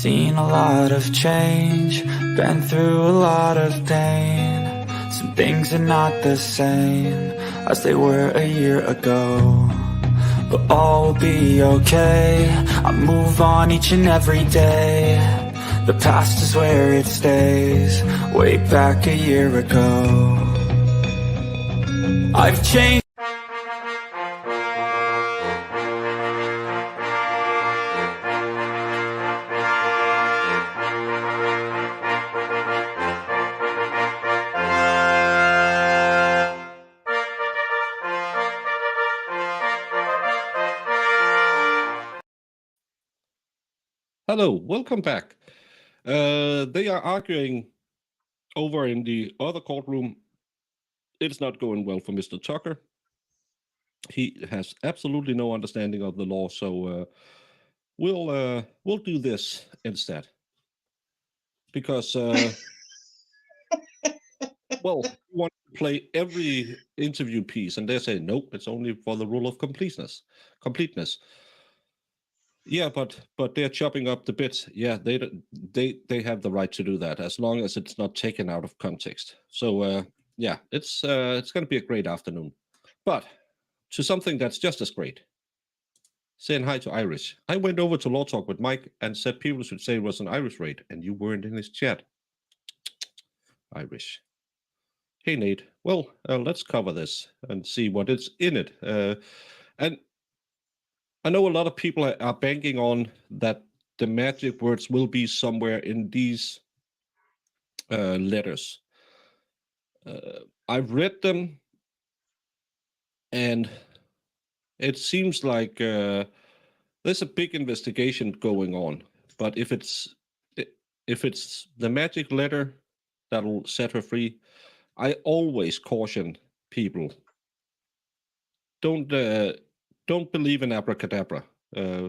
seen a lot of change, been through a lot of pain. Some things are not the same as they were a year ago, but all will be okay. I move on each and every day. The past is where it stays, way back a year ago. I've changed. Hello, welcome back. They are arguing over in the other courtroom. It's not going well for Mr. Tucker. He has absolutely no understanding of the law, so we'll do this instead. Because well, we want to play every interview piece, and they say nope, it's only for the rule of completeness. Yeah, but they're chopping up the bits. Yeah, they have the right to do that as long as it's not taken out of context. So yeah, it's going to be a great afternoon. But to something that's just as great, saying hi to Irish. I went over to Law Talk with Mike and said people should say it was an Irish raid, and you weren't in his chat. Irish. Hey Nate. Well, let's cover this and see what is in it. And I know a lot of people are banking on that the magic words will be somewhere in these letters. I've read them, and it seems like there's a big investigation going on. But if it's the magic letter that'll set her free, I always caution people: don't believe in abracadabra.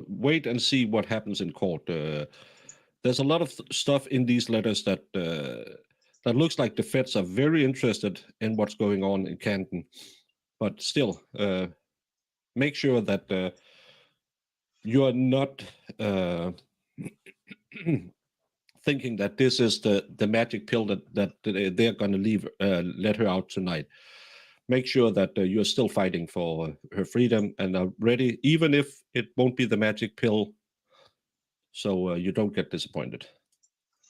Wait and see what happens in court. There's a lot of stuff in these letters that looks like the feds are very interested in what's going on in Canton, but still, make sure that you are not thinking that this is the magic pill that they're going to let her out tonight. Make sure that you're still fighting for her freedom and are ready, even if it won't be the magic pill, so you don't get disappointed.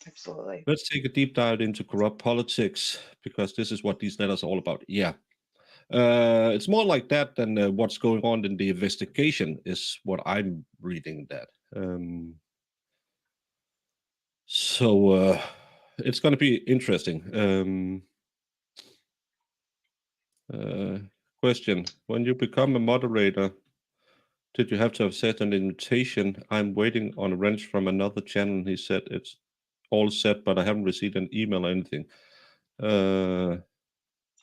Absolutely. Let's take a deep dive into corrupt politics, because this is what these letters are all about. Yeah. It's more like that than what's going on in the investigation is what I'm reading that. So it's going to be interesting. Question: when you become a moderator, did you have to have set an invitation? I'm waiting on a wrench from another channel. He said it's all set, but I haven't received an email or anything. I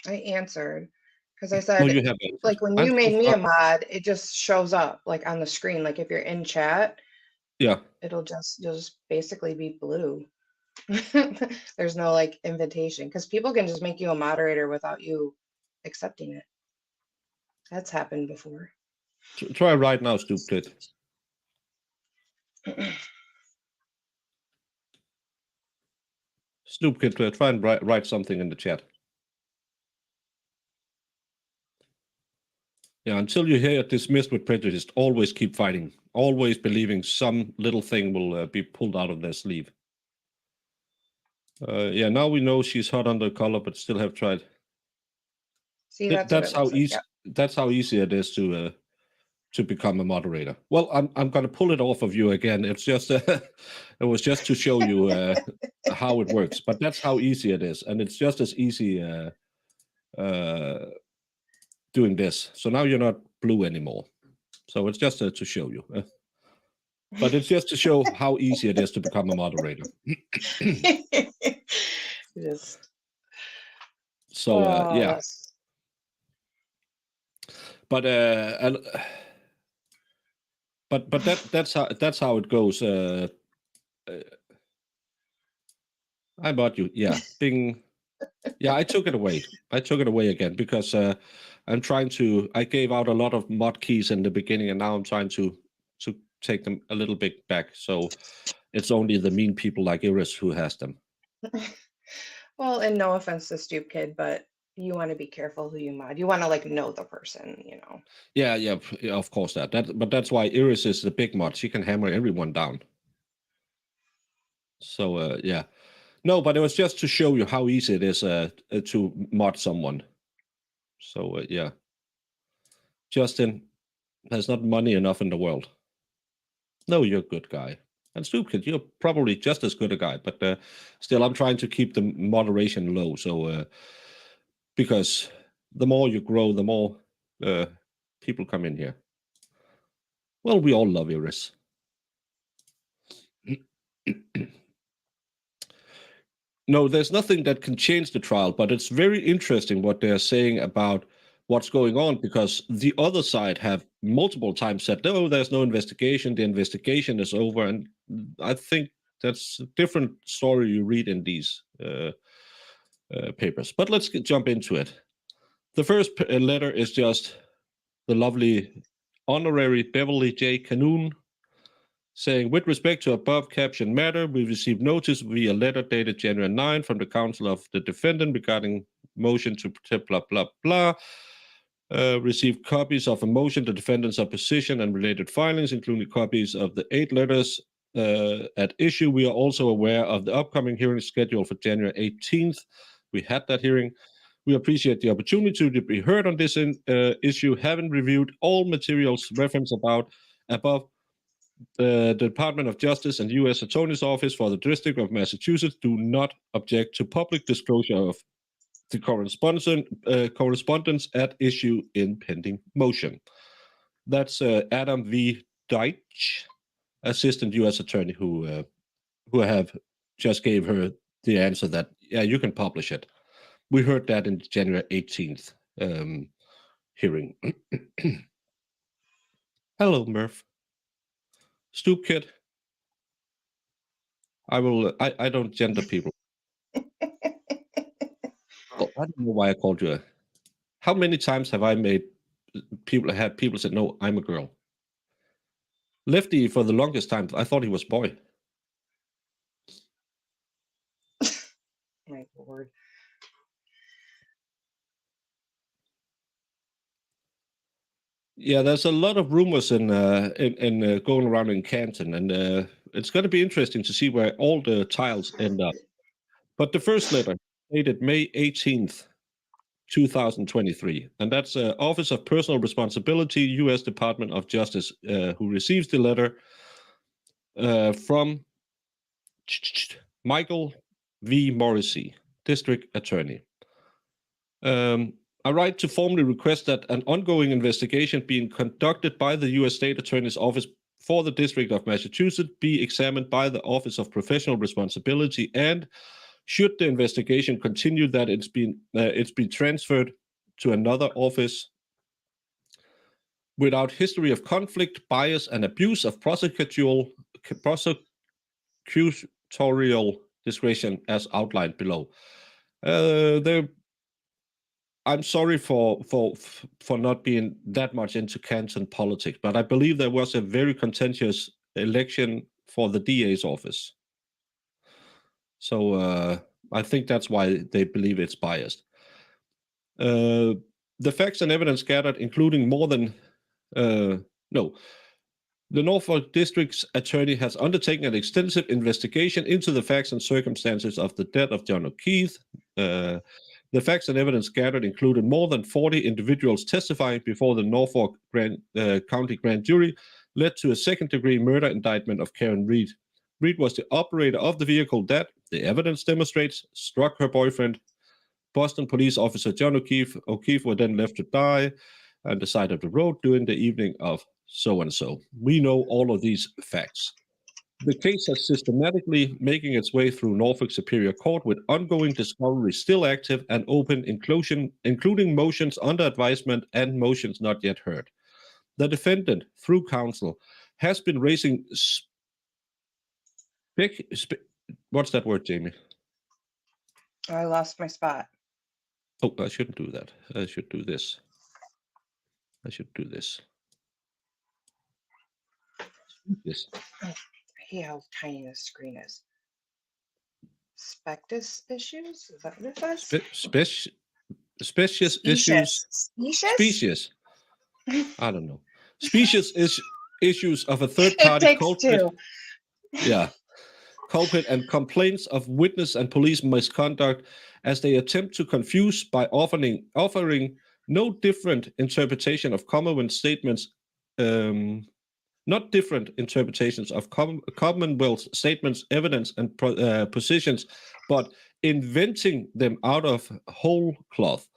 answered because I said, oh, you have answered. like when you made me a mod, it just shows up like on the screen. Like if you're in chat, yeah, you'll just basically be blue. There's no like invitation, because people can just make you a moderator without you accepting it. That's happened before. Try right now, stupid. Snoop Kid, try and write something in the chat. Yeah, until you hear dismissed with prejudice, always keep fighting. Always believing some little thing will be pulled out of their sleeve. Yeah, now we know she's hot under the collar, but still have tried. See, that's how easy. Like. Yep. That's how easy it is to become a moderator. Well, I'm going to pull it off of you again. It's just it was just to show you how it works. But that's how easy it is, and it's just as easy doing this. So now you're not blue anymore. So it's just to show you. But it's just to show how easy it is to become a moderator. Yes. So yeah. But that's how it goes. I bought you. Yeah. Bing. Yeah, I took it away. Again because I'm trying to. I gave out a lot of mod keys in the beginning, and now I'm trying to take them a little bit back. So it's only the mean people like Iris who has them. Well, and no offense to Stoop Kid, but you want to be careful who you mod. You want to like know the person, you know. Yeah, of course but that's why Iris is the big mod. She can hammer everyone down. So yeah, no, but it was just to show you how easy it is to mod someone. So yeah, Justin, there's not money enough in the world. No, you're a good guy. And Stoop Kid, you're probably just as good a guy, but still, I'm trying to keep the moderation low. So because the more you grow, the more people come in here. Well, we all love Iris. No, there's nothing that can change the trial, but it's very interesting what they're saying about what's going on, because the other side have multiple times said, no, there's no investigation, the investigation is over. And I think that's a different story you read in these papers. But let's jump into it. The first letter is just the lovely Honorary Beverly J. Canoon saying, with respect to above captioned matter, we received notice via letter dated January 9 from the counsel of the defendant regarding motion to protect blah, blah, blah. Received copies of a motion, the defendant's opposition and related filings, including copies of the 8 letters at issue. We are also aware of the upcoming hearing scheduled for January 18th. We had that hearing. We appreciate the opportunity to be heard on this issue, having reviewed all materials referenced above. The Department of Justice and U.S. Attorney's Office for the District of Massachusetts do not object to public disclosure of the correspondence at issue in pending motion. That's Adam V. Deitch, Assistant U.S. Attorney, who have just gave her the answer that, yeah, you can publish it. We heard that in the January 18th hearing. Hello, Murph. Stoop Kid. I don't gender people. Oh, I don't know why I called you. How many times have I made people say, no, I'm a girl? Lefty, for the longest time, I thought he was boy. My lord. Yeah, there's a lot of rumors in going around in Canton, and it's going to be interesting to see where all the tiles end up. But the first letter, dated May 18th, 2023, and that's Office of Personal Responsibility, U.S. Department of Justice, who receives the letter from Michael V. Morrissey, District Attorney. I write to formally request that an ongoing investigation being conducted by the U.S. State Attorney's Office for the District of Massachusetts be examined by the Office of Professional Responsibility, and should the investigation continue, that it's been transferred to another office without history of conflict, bias, and abuse of prosecutorial discretion as outlined below. I'm sorry for not being that much into Canton politics, but I believe there was a very contentious election for the DA's office. So I think that's why they believe it's biased. The facts and evidence gathered, including more than the Norfolk District's attorney has undertaken an extensive investigation into the facts and circumstances of the death of John O'Keefe. The facts and evidence gathered included more than 40 individuals testifying before the Norfolk County Grand Jury, led to a second-degree murder indictment of Karen Reed. Reed was the operator of the vehicle that, the evidence demonstrates, struck her boyfriend. Boston police officer John O'Keefe. O'Keefe was then left to die on the side of the road during the evening of so-and-so. We know all of these facts. The case has systematically making its way through Norfolk Superior Court, with ongoing discovery still active and open, including motions under advisement and motions not yet heard. The defendant, through counsel, has been raising what's that word, Jamie? I lost my spot. Oh, I shouldn't do that. I should do this. Yes. hate how tiny this screen is. Spectus issues? Is that what it says? Species issues. Species. I don't know. Species issues of a third It party takes culprit. two. Yeah. Culprit and complaints of witness and police misconduct as they attempt to confuse by offering no different interpretation of Commonwealth statements, not different interpretations of Commonwealth statements, evidence, and positions, but inventing them out of whole cloth.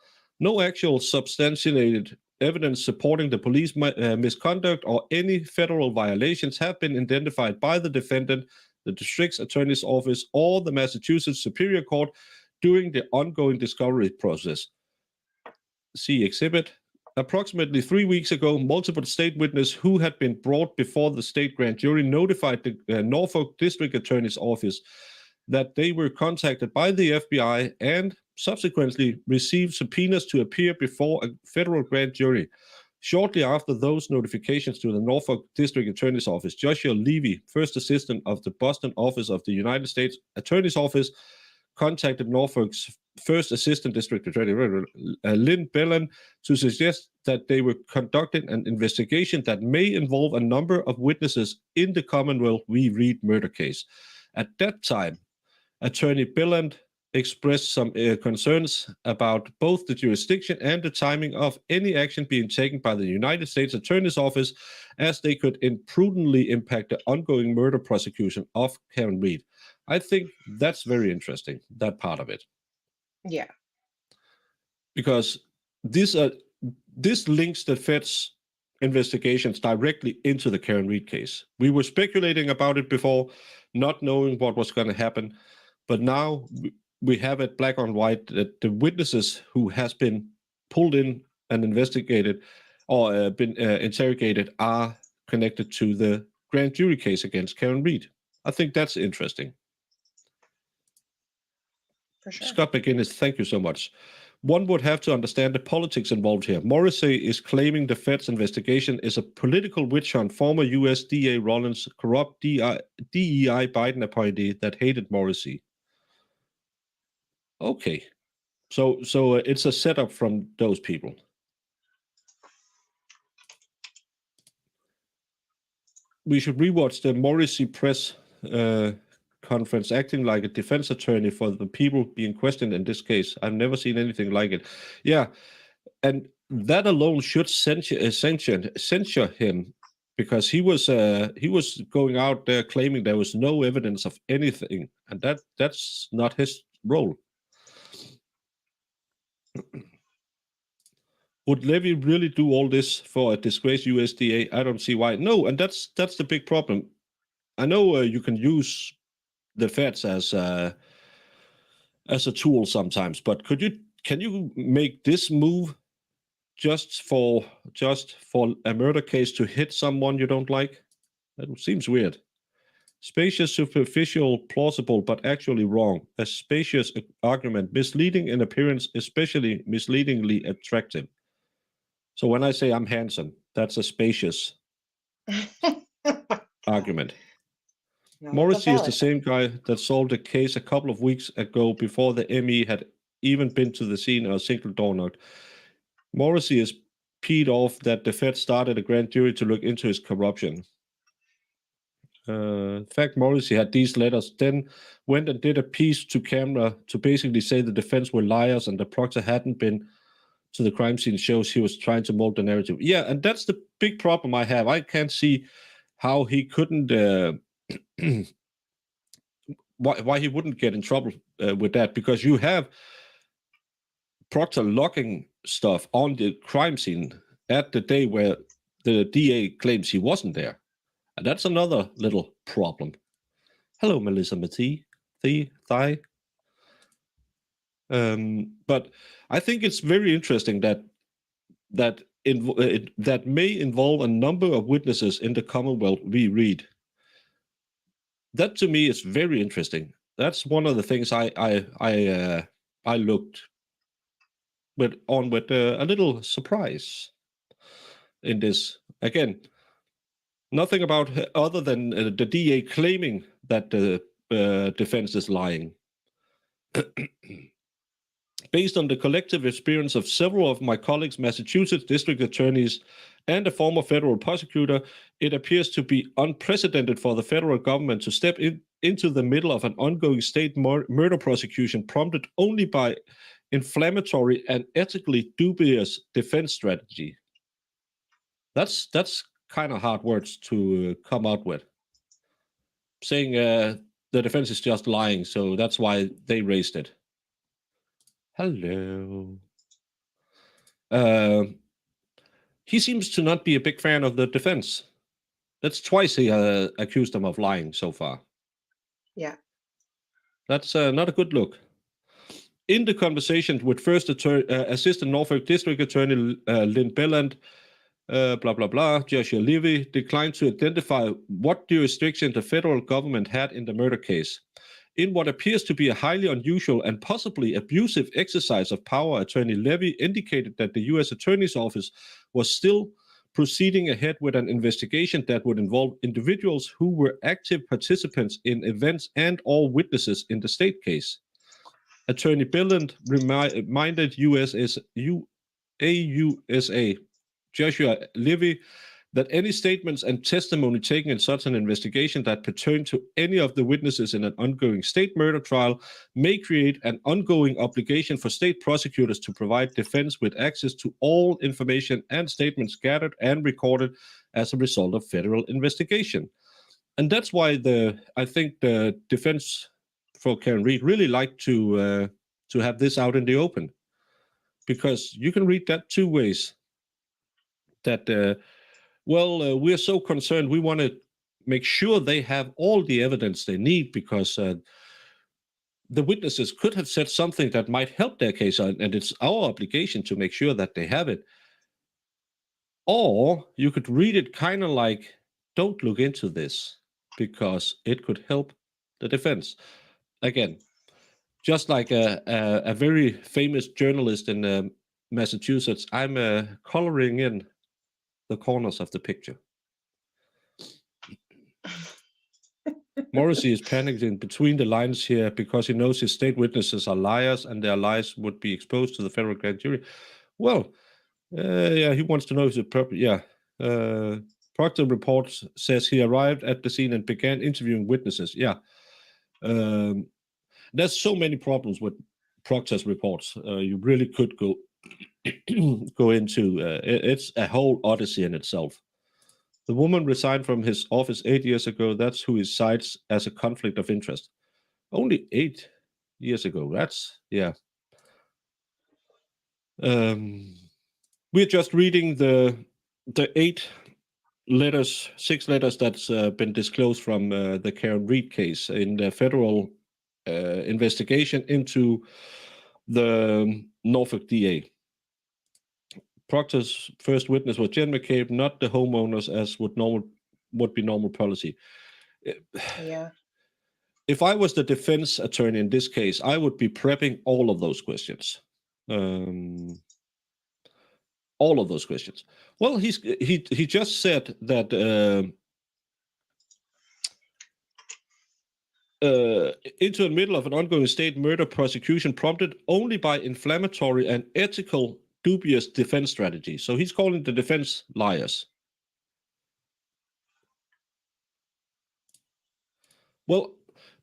No actual substantiated evidence supporting the police misconduct or any federal violations have been identified by the defendant, the district attorney's office, or the Massachusetts Superior Court during the ongoing discovery process. See exhibit. Approximately 3 weeks ago, multiple state witnesses who had been brought before the state grand jury notified the Norfolk District Attorney's Office that they were contacted by the FBI and subsequently received subpoenas to appear before a federal grand jury. Shortly after those notifications to the Norfolk District Attorney's Office, Joshua Levy, first assistant of the Boston office of the United States Attorney's Office, contacted Norfolk's first assistant district attorney, Lynn Bellan, to suggest that they were conducting an investigation that may involve a number of witnesses in the Commonwealth v. Reed murder case. At that time, Attorney Bellan expressed some concerns about both the jurisdiction and the timing of any action being taken by the United States Attorney's Office, as they could imprudently impact the ongoing murder prosecution of Karen Reed. I think that's very interesting, that part of it. Yeah. Because this links the Fed's investigations directly into the Karen Reed case. We were speculating about it before, not knowing what was going to happen, but now we have it black on white that the witnesses who has been pulled in and investigated or been interrogated are connected to the grand jury case against Karen Reed. I think that's interesting. For sure. Scott McGinnis, thank you so much. One would have to understand the politics involved here. Morrissey is claiming the Fed's investigation is a political witch hunt. Former USDA Rollins, corrupt DEI Biden appointee that hated Morrissey. Okay, so it's a setup from those people. We should rewatch the Morrissey press conference, acting like a defense attorney for the people being questioned in this case. I've never seen anything like it. Yeah, and that alone should censure him, because he was going out there claiming there was no evidence of anything, and that's not his role. Would Levy really do all this for a disgraced USDA? I don't see why. No, and that's the big problem. I know you can use the feds as a tool sometimes, but can you make this move just for a murder case to hit someone you don't like? That seems weird. Spacious, superficial, plausible, but actually wrong. A spacious argument, misleading in appearance, especially misleadingly attractive. So when I say I'm handsome, that's a spacious argument. No, Morrissey is the same guy that solved a case a couple of weeks ago before the ME had even been to the scene or a single door knock. Morrissey is peed off that the Fed started a grand jury to look into his corruption. In fact, Morrissey had these letters, then went and did a piece to camera to basically say the defense were liars and the proctor hadn't been to the crime scene. Shows he was trying to mold the narrative. Yeah, and that's the big problem I have. I can't see how he couldn't, why he wouldn't get in trouble with that, because you have proctor logging stuff on the crime scene at the day where the DA claims he wasn't there. And that's another little problem. Hello, Melissa Matee. Thigh. But I think it's very interesting that may involve a number of witnesses in the Commonwealth v. Reed. That to me is very interesting. That's one of the things I looked with a little surprise in this. Again, Nothing about other than the DA claiming that the defense is lying. Based on the collective experience of several of my colleagues, Massachusetts district attorneys, and a former federal prosecutor, it appears to be unprecedented for the federal government to step into the middle of an ongoing state murder prosecution prompted only by inflammatory and ethically dubious defense strategy. That's kind of hard words to come out with. Saying the defense is just lying, so that's why they raised it. Hello. He seems to not be a big fan of the defense. That's twice he accused them of lying so far. Yeah. That's not a good look. In the conversation with first Assistant Norfolk District Attorney Lynn Belland, blah, blah, blah, Joshua Levy declined to identify what jurisdiction the federal government had in the murder case. In what appears to be a highly unusual and possibly abusive exercise of power, Attorney Levy indicated that the U.S. Attorney's Office was still proceeding ahead with an investigation that would involve individuals who were active participants in events and or witnesses in the state case. Attorney Belland reminded AUSA Joshua Levy that any statements and testimony taken in such an investigation that pertain to any of the witnesses in an ongoing state murder trial may create an ongoing obligation for state prosecutors to provide defense with access to all information and statements gathered and recorded as a result of federal investigation. And that's why I think the defense for Karen Read really like to have this out in the open, because you can read that two ways. That we're so concerned, we want to make sure they have all the evidence they need, because the witnesses could have said something that might help their case, and it's our obligation to make sure that they have it. Or you could read it kind of like, don't look into this, because it could help the defense. Again, just like a very famous journalist in Massachusetts, I'm coloring in the corners of the picture. Morrissey is panicking between the lines here because he knows his state witnesses are liars and their lies would be exposed to the federal grand jury. Well, yeah, he wants to know if it's appropriate. Yeah. Proctor reports says he arrived at the scene and began interviewing witnesses. Yeah. There's so many problems with Proctor's reports. You really could go into it's a whole odyssey in itself. The woman resigned from his office 8 years ago. That's who he cites as a conflict of interest. Only 8 years ago. That's, yeah. We're just reading the 6 letters that's been disclosed from the Karen Read case in the federal investigation into the Norfolk DA. Proctor's first witness was Jen McCabe, not the homeowners, as would be normal policy. Yeah. If I was the defense attorney in this case, I would be prepping all of those questions. All of those questions. Well, he just said that into the middle of an ongoing state murder prosecution prompted only by inflammatory and ethical dubious defense strategy. So he's calling the defense liars. Well,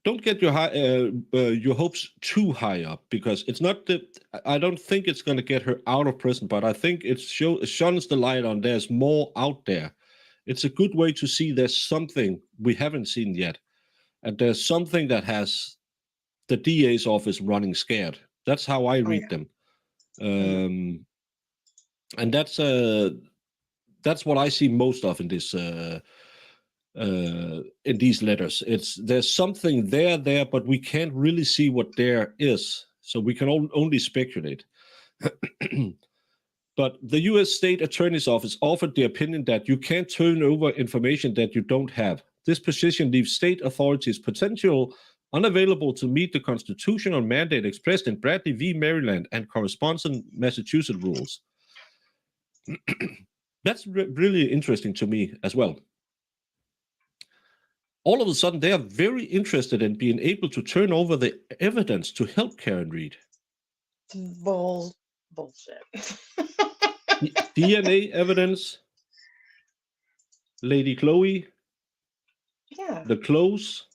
don't get your hopes too high up, because it's not I don't think it's going to get her out of prison, but I think it shines the light on there's more out there. It's a good way to see there's something we haven't seen yet, and there's something that has the DA's office running scared. That's how I read them. And that's what I see most of in this in these letters. There's something there, but we can't really see what there is, so we can only speculate. But the U.S. State Attorney's Office offered the opinion that you can't turn over information that you don't have. This position leaves state authorities potentially unavailable to meet the constitutional mandate expressed in Bradley v. Maryland and corresponding Massachusetts rules. That's really interesting to me as well. all of a sudden they are very interested in being able to turn over the evidence to help Karen Reed. Bullshit. DNA evidence, Lady Chloe, Yeah. the clothes,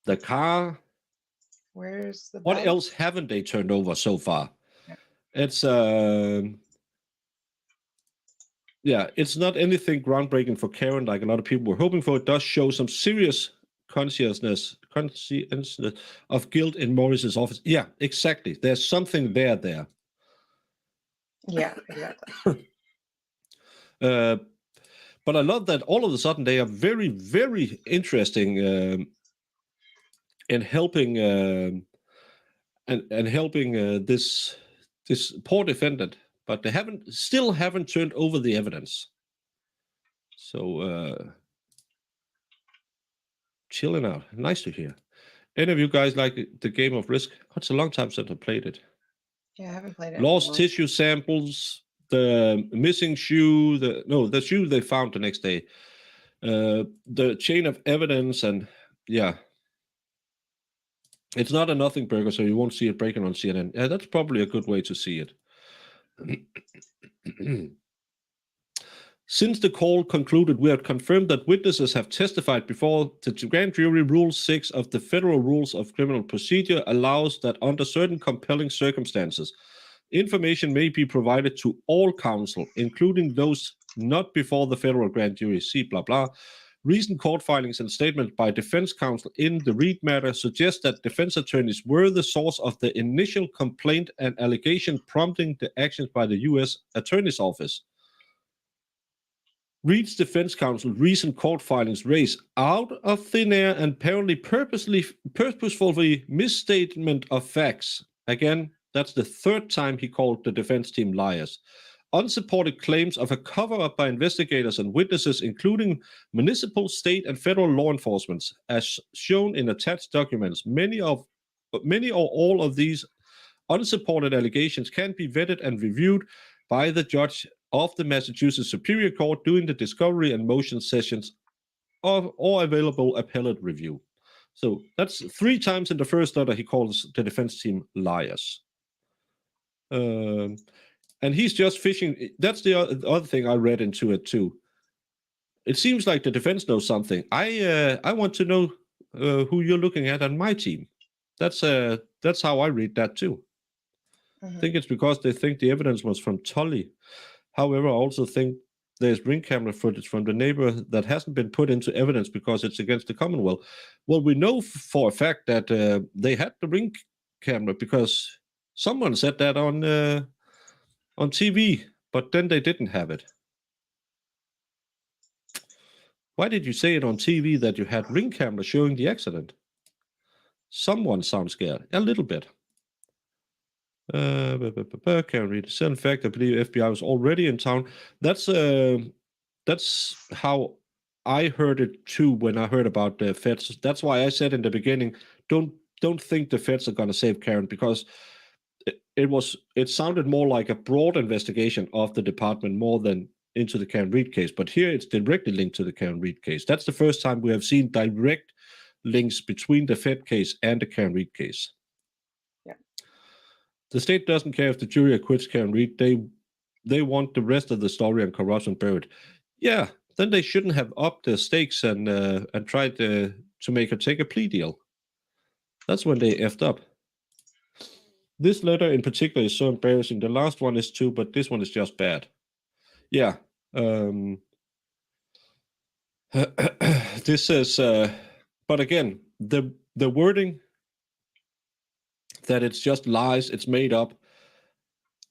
the car. Where's the What belt? else haven't they turned over so far? Yeah. It's it's not anything groundbreaking for Karen like a lot of people were hoping for. It does show some serious consciousness of guilt in Morris's office. Yeah, exactly. There's something there. Yeah, exactly. But I love that all of a sudden they are very, very interesting in helping and helping this poor defendant, but they still haven't turned over the evidence. So chilling out. Nice to hear. Any of you guys like the game of Risk? It's a long time since I played it. Yeah, I haven't played it. Lost tissue samples, the missing shoe, the shoe they found the next day, the chain of evidence, and yeah. It's not a nothing burger, so you won't see it breaking on CNN. Yeah, that's probably a good way to see it. Since the call concluded, we have confirmed that witnesses have testified before the grand jury. Rule 6 of the Federal Rules of Criminal Procedure allows that under certain compelling circumstances, information may be provided to all counsel, including those not before the federal grand jury. See blah blah. Recent court filings and statements by defense counsel in the Reed matter suggest that defense attorneys were the source of the initial complaint and allegation prompting the actions by the U.S. Attorney's Office. Reed's defense counsel recent court filings raise out of thin air and apparently purposefully misstatement of facts. Again, that's the third time he called the defense team liars. Unsupported claims of a cover-up by investigators and witnesses, including municipal, state, and federal law enforcement, as shown in attached documents. Many or all of these unsupported allegations can be vetted and reviewed by the judge of the Massachusetts Superior Court during the discovery and motion sessions or available appellate review. So that's 3 times in the first letter he calls the defense team liars. And he's just fishing. That's the other thing I read into it too. It seems like the defense knows something. I want to know who you're looking at on my team. That's how I read that too. I think it's because they think the evidence was from Tully. However, I also think there's ring camera footage from the neighbor that hasn't been put into evidence because it's against the Commonwealth. Well, we know for a fact that they had the ring camera because someone said that on TV, but then they didn't have it. Why did you say it on TV that you had ring camera showing the accident? Someone sounds scared. A little bit. Karen Reed. In fact, I believe FBI was already in town. That's how I heard it too when I heard about the feds. That's why I said in the beginning, don't think the feds are going to save Karen, because it sounded more like a broad investigation of the department more than into the Karen Reed case. But here it's directly linked to the Karen Reed case. That's the first time we have seen direct links between the Fed case and the Karen Reed case. Yeah. The state doesn't care if the jury acquits Karen Reed. They want the rest of the story on corruption buried. Yeah, then they shouldn't have upped the stakes and tried to make her take a plea deal. That's when they effed up. This letter in particular is so embarrassing. The last one is too, but this one is just bad. Yeah. This is, but again, the wording that it's just lies, it's made up.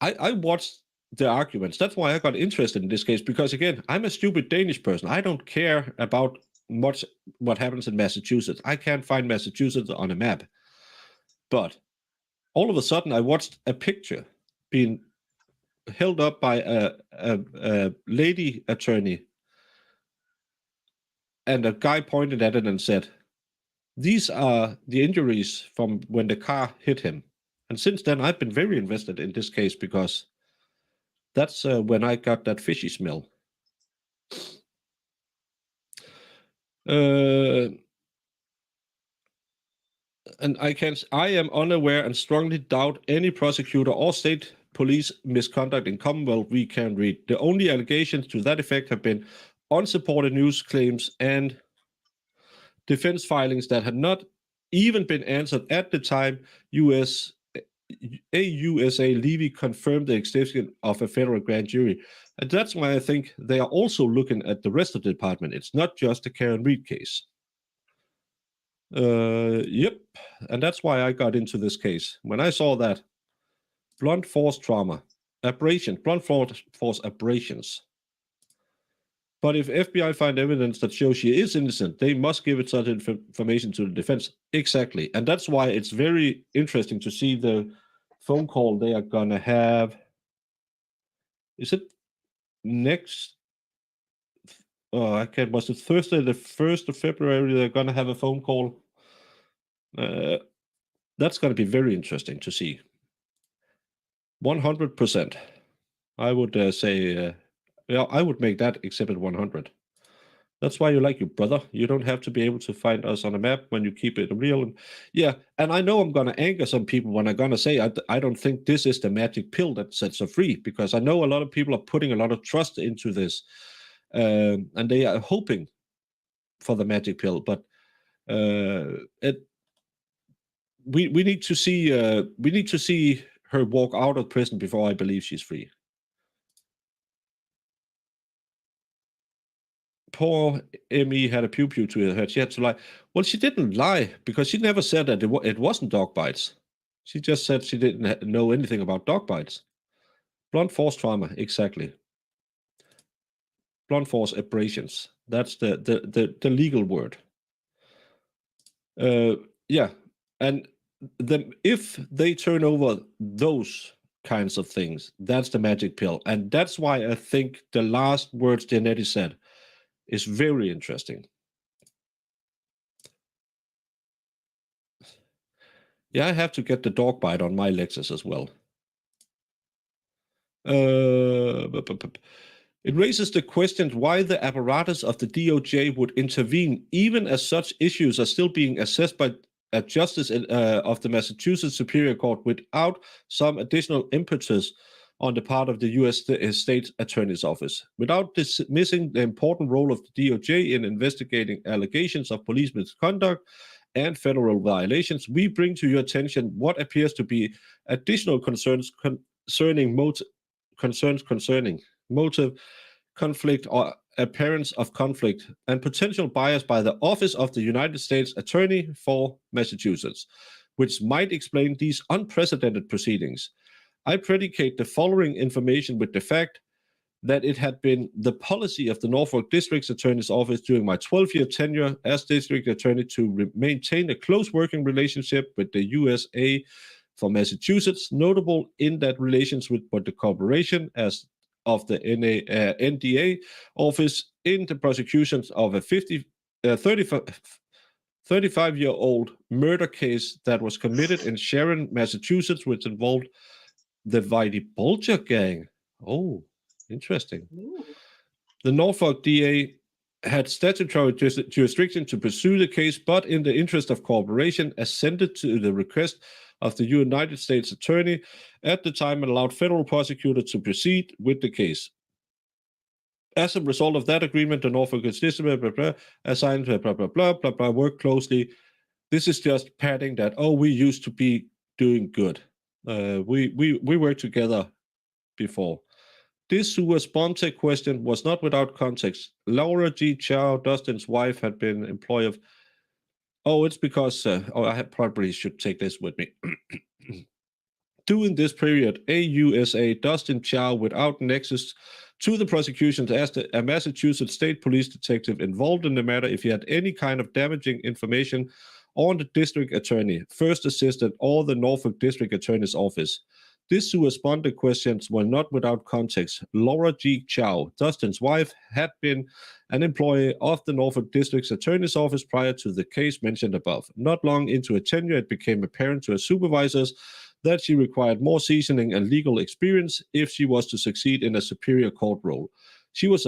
I watched the arguments. That's why I got interested in this case, because again, I'm a stupid Danish person. I don't care about much what happens in Massachusetts. I can't find Massachusetts on a map. But all of a sudden, I watched a picture being held up by a lady attorney, and a guy pointed at it and said, "These are the injuries from when the car hit him." And since then, I've been very invested in this case, because that's when I got that fishy smell. And I am unaware and strongly doubt any prosecutor or state police misconduct in Commonwealth we can read. The only allegations to that effect have been unsupported news claims and defense filings that had not even been answered at the time AUSA Levy confirmed the existence of a federal grand jury. And that's why I think they are also looking at the rest of the department. It's not just the Karen Reed case. Yep. And that's why I got into this case. When I saw that, blunt force trauma, blunt force abrasions. But if FBI find evidence that shows she is innocent, they must give it such information to the defense. Exactly. And that's why it's very interesting to see the phone call they are going to have. Is it next? Oh, I can't. Was it Thursday, the 1st of February, they're going to have a phone call? That's going to be very interesting to see. 100%. I would say... yeah, I would make that exhibit 100. That's why you like your brother. You don't have to be able to find us on a map when you keep it real. And yeah, and I know I'm going to anger some people when I'm going to say I don't think this is the magic pill that sets her free, because I know a lot of people are putting a lot of trust into this, and they are hoping for the magic pill. But we need to see her walk out of prison before I believe she's free. Poor Emmy had a pew-pew to her head. She had to lie. Well, she didn't lie, because she never said that it wasn't dog bites. She just said she didn't know anything about dog bites. Blunt force trauma, exactly. Blunt force abrasions. That's the legal word. Yeah, and if they turn over those kinds of things, that's the magic pill. And that's why I think the last words Janetti said is very interesting. Yeah, I have to get the dog bite on my Lexus as well. It raises the question why the apparatus of the DOJ would intervene, even as such issues are still being assessed by a justice of the Massachusetts Superior Court without some additional impetus on the part of the U.S. State Attorney's Office. Without dismissing the important role of the DOJ in investigating allegations of police misconduct and federal violations, we bring to your attention what appears to be additional concerns concerning motive, conflict, or appearance of conflict, and potential bias by the Office of the United States Attorney for Massachusetts, which might explain these unprecedented proceedings. I predicate the following information with the fact that it had been the policy of the Norfolk District Attorney's Office during my 12-year tenure as District Attorney to maintain a close working relationship with the USA for Massachusetts, notable in that relations with the corporation as of the NDA office in the prosecutions of a 35-year-old murder case that was committed in Sharon, Massachusetts, which involved the Whitey Bulger gang. Oh, interesting. Ooh. The Norfolk DA had statutory jurisdiction to pursue the case, but in the interest of cooperation, assented to the request of the United States Attorney at the time and allowed federal prosecutors to proceed with the case. As a result of that agreement, the Norfolk District assigned work closely. This is just padding that, we used to be doing good. We worked together before. This sua sponte question was not without context. Laura G. Chow, Dustin's wife, had been employee of... it's because... I probably should take this with me. During this period, AUSA Dustin Chow, without nexus to the prosecutions, asked a Massachusetts State Police detective involved in the matter if he had any kind of damaging information on the district attorney, first assistant, or the Norfolk District Attorney's Office. These sua sponte questions were not without context. Laura G. Chow, Dustin's wife, had been an employee of the Norfolk District Attorney's Office prior to the case mentioned above. Not long into her tenure, it became apparent to her supervisors that she required more seasoning and legal experience if she was to succeed in a superior court role. She was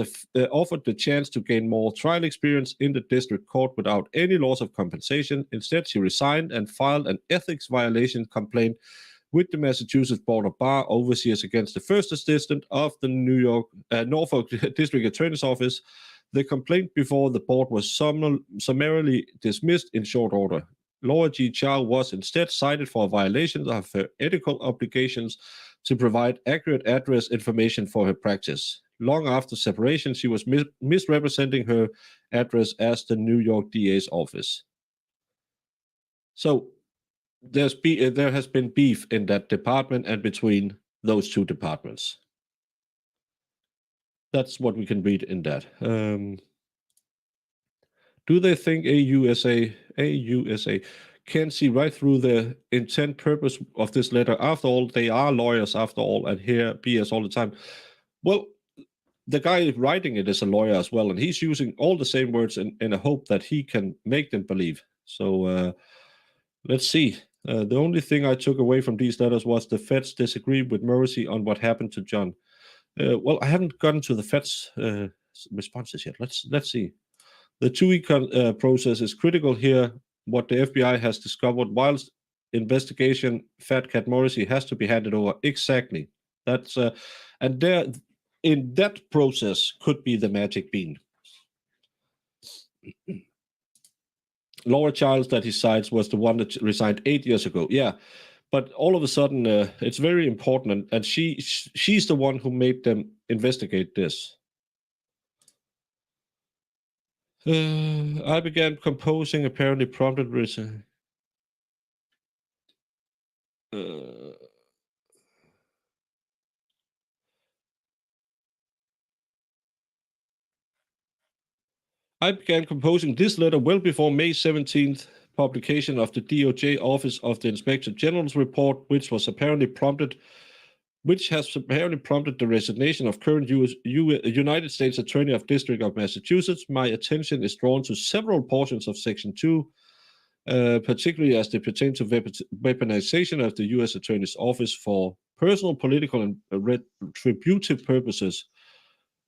offered the chance to gain more trial experience in the district court without any loss of compensation. Instead, she resigned and filed an ethics violation complaint with the Massachusetts Board of Bar Overseers against the first assistant of the Norfolk District Attorney's Office. The complaint before the board was summarily dismissed in short order. Laura G. Chow was instead cited for violations of her ethical obligations to provide accurate address information for her practice. Long after separation, she was misrepresenting her address as the New York DA's office. So there has been beef in that department and between those two departments. That's what we can read in that. Do they think AUSA can see right through the intent purpose of this letter? After all, they are lawyers after all, and hear BS all the time. Well, the guy writing it is a lawyer as well, and he's using all the same words in a hope that he can make them believe. So let's see. The only thing I took away from these letters was the feds disagree with Morrissey on what happened to John. Well, I haven't gotten to the feds' responses yet. Let's see. The two-week process is critical here. What the FBI has discovered, whilst investigation, Fat Cat Morrissey has to be handed over. Exactly. That's and there in that process could be the magic bean. Laura Childs that he cites was the one that resigned 8 years ago. Yeah, but all of a sudden it's very important, and she's the one who made them investigate this. I began composing, apparently prompted I began composing this letter well before May 17th publication of the DOJ Office of the Inspector General's report, which has apparently prompted the resignation of current United States Attorney of District of Massachusetts. My attention is drawn to several portions of Section 2, particularly as they pertain to weaponization of the U.S. Attorney's Office for personal, political, and retributive purposes.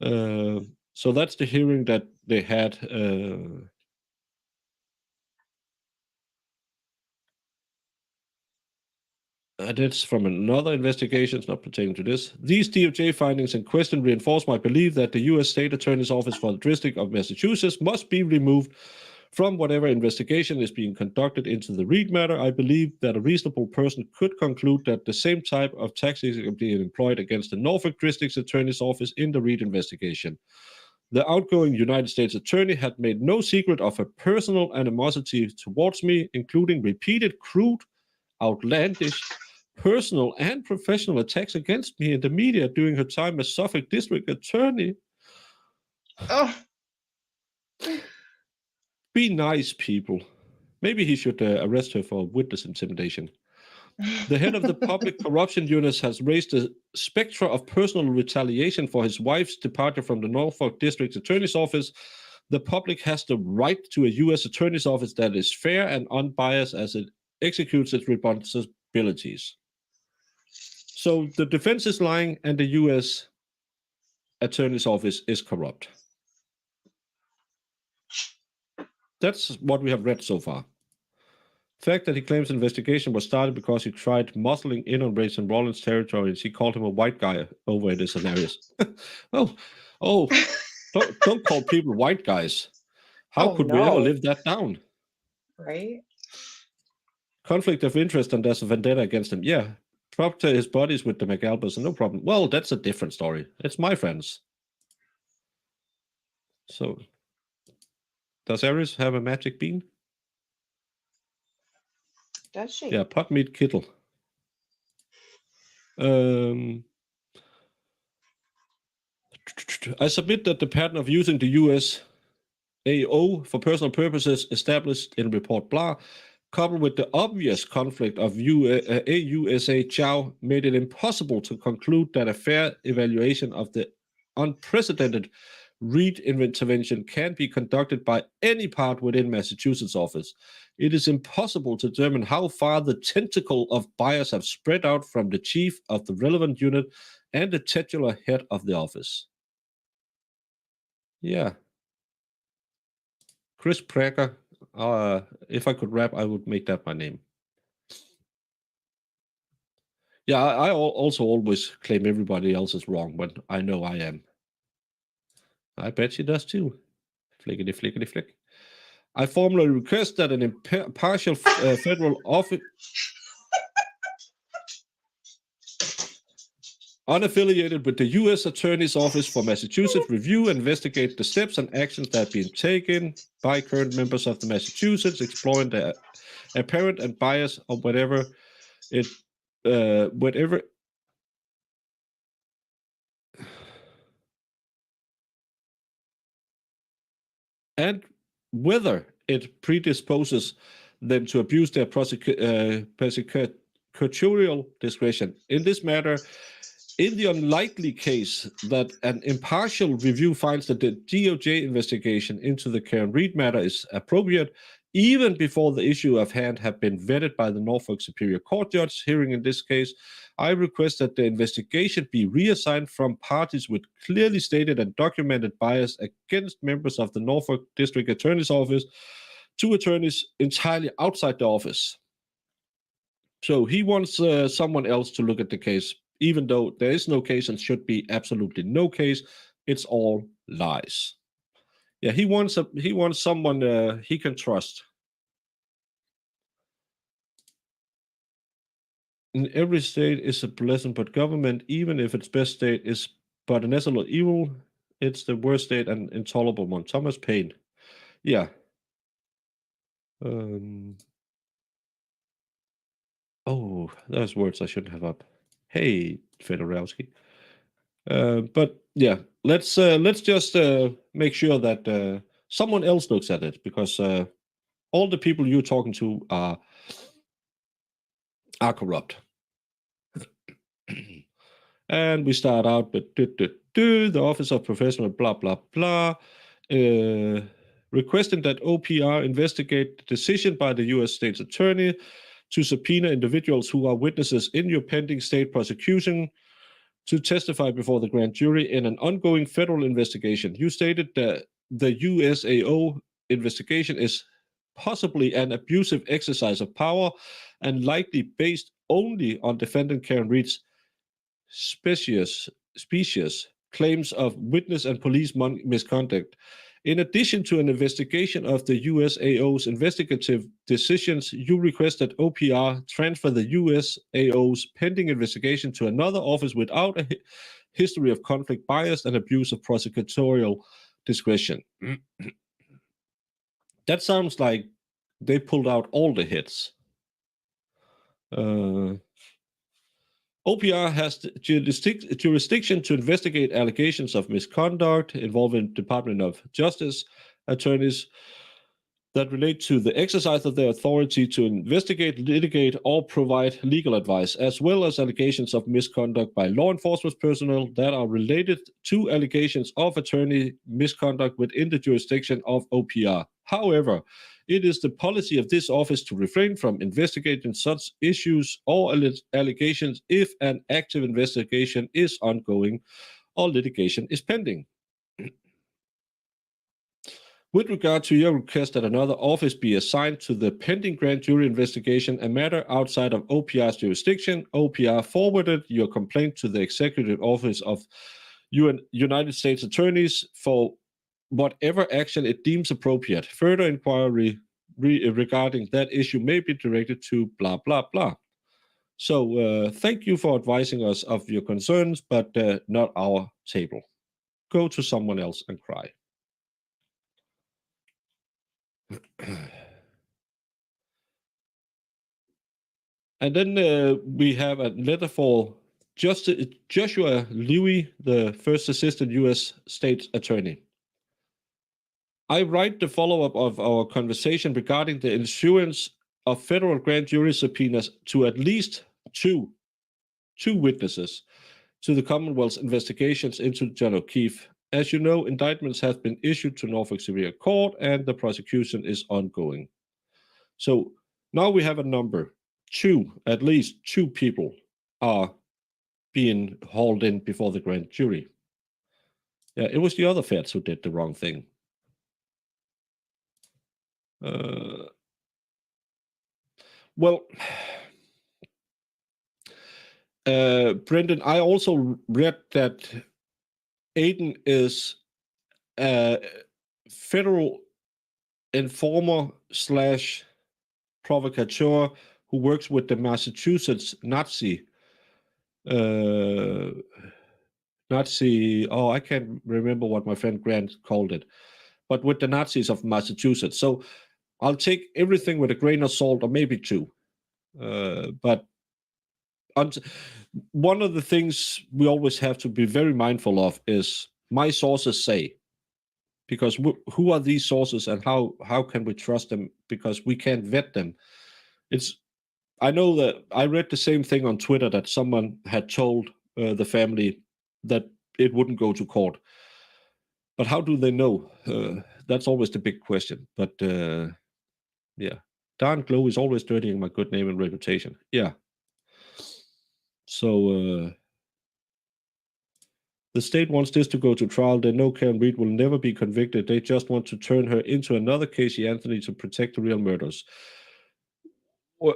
So that's the hearing that they had. That's from another investigation, it's not pertaining to this. These DOJ findings in question reinforce my belief that the U.S. State Attorney's Office for the District of Massachusetts must be removed from whatever investigation is being conducted into the Reed matter. I believe that a reasonable person could conclude that the same type of tactics are being employed against the Norfolk District Attorney's Office in the Reed investigation. The outgoing United States Attorney had made no secret of her personal animosity towards me, including repeated, crude, outlandish, personal and professional attacks against me in the media during her time as Suffolk District Attorney. Oh. Be nice, people. Maybe he should arrest her for witness intimidation. The head of the Public Corruption Unit has raised the spectra of personal retaliation for his wife's departure from the Norfolk District Attorney's Office. The public has the right to a U.S. Attorney's Office that is fair and unbiased as it executes its responsibilities. So the defense is lying and the U.S. Attorney's Office is corrupt. That's what we have read so far. The fact that he claims the investigation was started because he tried muscling in on Rachel Rollins' territory and she called him a white guy over in this scenarios. Don't call people white guys. How could we ever live that down? Right? Conflict of interest and there's a vendetta against him. Yeah. Proctor his buddies with the McAlpers, no problem. Well, that's a different story. It's my friends. So, does Aries have a magic bean? Does she? Yeah, pot meat kittle. I submit that the pattern of using the US AO for personal purposes established in report blah, coupled with the obvious conflict of AUSA Chow, made it impossible to conclude that a fair evaluation of the unprecedented Reed intervention can be conducted by any part within Massachusetts office. It is impossible to determine how far the tentacle of bias have spread out from the chief of the relevant unit and the titular head of the office. Yeah. Chris Prager. If I could rap, I would make that my name. Yeah, I also always claim everybody else is wrong, but I know I am. I bet she does too. Flickety, flickety, flick. I formally request that an impartial federal office, unaffiliated with the U.S. Attorney's Office for Massachusetts, review and investigate the steps and actions that have been taken by current members of the Massachusetts, exploring the apparent and bias of whatever and whether it predisposes them to abuse their prosecutorial discretion. In this matter, in the unlikely case that an impartial review finds that the DOJ investigation into the Karen Reed matter is appropriate, even before the issue of hand have been vetted by the Norfolk Superior Court judge hearing in this case, I request that the investigation be reassigned from parties with clearly stated and documented bias against members of the Norfolk District Attorney's Office to attorneys entirely outside the office. So he wants someone else to look at the case, even though there is no case and should be absolutely no case. It's all lies. Yeah, he wants someone he can trust. In every state is a blessing, but government, even if its best state is but an absolute evil, it's the worst state and intolerable one. Thomas Paine. Yeah. Oh, those words I shouldn't have up. Hey, Fedorowski. But yeah, let's just make sure that someone else looks at it, because all the people you're talking to are corrupt. And we start out with the Office of Professional blah blah blah, requesting that OPR investigate the decision by the U.S. State's Attorney to subpoena individuals who are witnesses in your pending state prosecution to testify before the grand jury in an ongoing federal investigation. You stated that the USAO investigation is possibly an abusive exercise of power and likely based only on defendant Karen Reed's specious claims of witness and police misconduct. In addition to an investigation of the USAO's investigative decisions, you request that OPR transfer the USAO's pending investigation to another office without a history of conflict, bias, and abuse of prosecutorial discretion. That sounds like they pulled out all the hits. OPR has jurisdiction to investigate allegations of misconduct involving Department of Justice attorneys that relate to the exercise of their authority to investigate, litigate, or provide legal advice, as well as allegations of misconduct by law enforcement personnel that are related to allegations of attorney misconduct within the jurisdiction of OPR. However, it is the policy of this office to refrain from investigating such issues or allegations if an active investigation is ongoing or litigation is pending. With regard to your request that another office be assigned to the pending grand jury investigation, a matter outside of OPR's jurisdiction, OPR forwarded your complaint to the Executive Office of United States Attorneys for whatever action it deems appropriate. Further inquiry regarding that issue may be directed to blah, blah, blah. So thank you for advising us of your concerns, but not our table. Go to someone else and cry. And then we have a letter for Joshua Louis, the first assistant U.S. State Attorney. I write the follow-up of our conversation regarding the issuance of federal grand jury subpoenas to at least two witnesses to the Commonwealth's investigations into John O'Keefe. As you know, indictments have been issued to Norfolk Superior Court and the prosecution is ongoing. So now we have a number. At least two people are being hauled in before the grand jury. Yeah, it was the other feds who did the wrong thing. Well, Brendan, I also read that Aiden is a federal informer / provocateur who works with the Massachusetts Nazi. Oh, I can't remember what my friend Grant called it, but with the Nazis of Massachusetts. So I'll take everything with a grain of salt, or maybe two. But one of the things we always have to be very mindful of is my sources say, because who are these sources and how can we trust them, because we can't vet them. I know that I read the same thing on Twitter, that someone had told the family that it wouldn't go to court. But how do they know? That's always the big question. But yeah, darn Glow is always dirtying my good name and reputation. Yeah. So the state wants this to go to trial. They know Karen Reed will never be convicted. They just want to turn her into another Casey Anthony to protect the real murders. Well,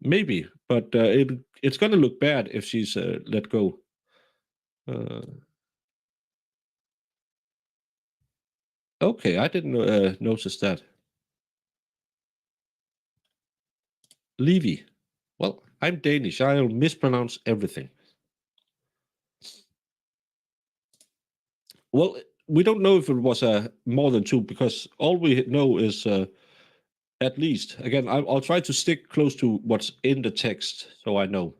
maybe, but it's going to look bad if she's let go. Okay, I didn't notice that. Levy. Well, I'm Danish. I'll mispronounce everything. Well, we don't know if it was more than two, because all we know is at least. Again, I'll try to stick close to what's in the text so I know.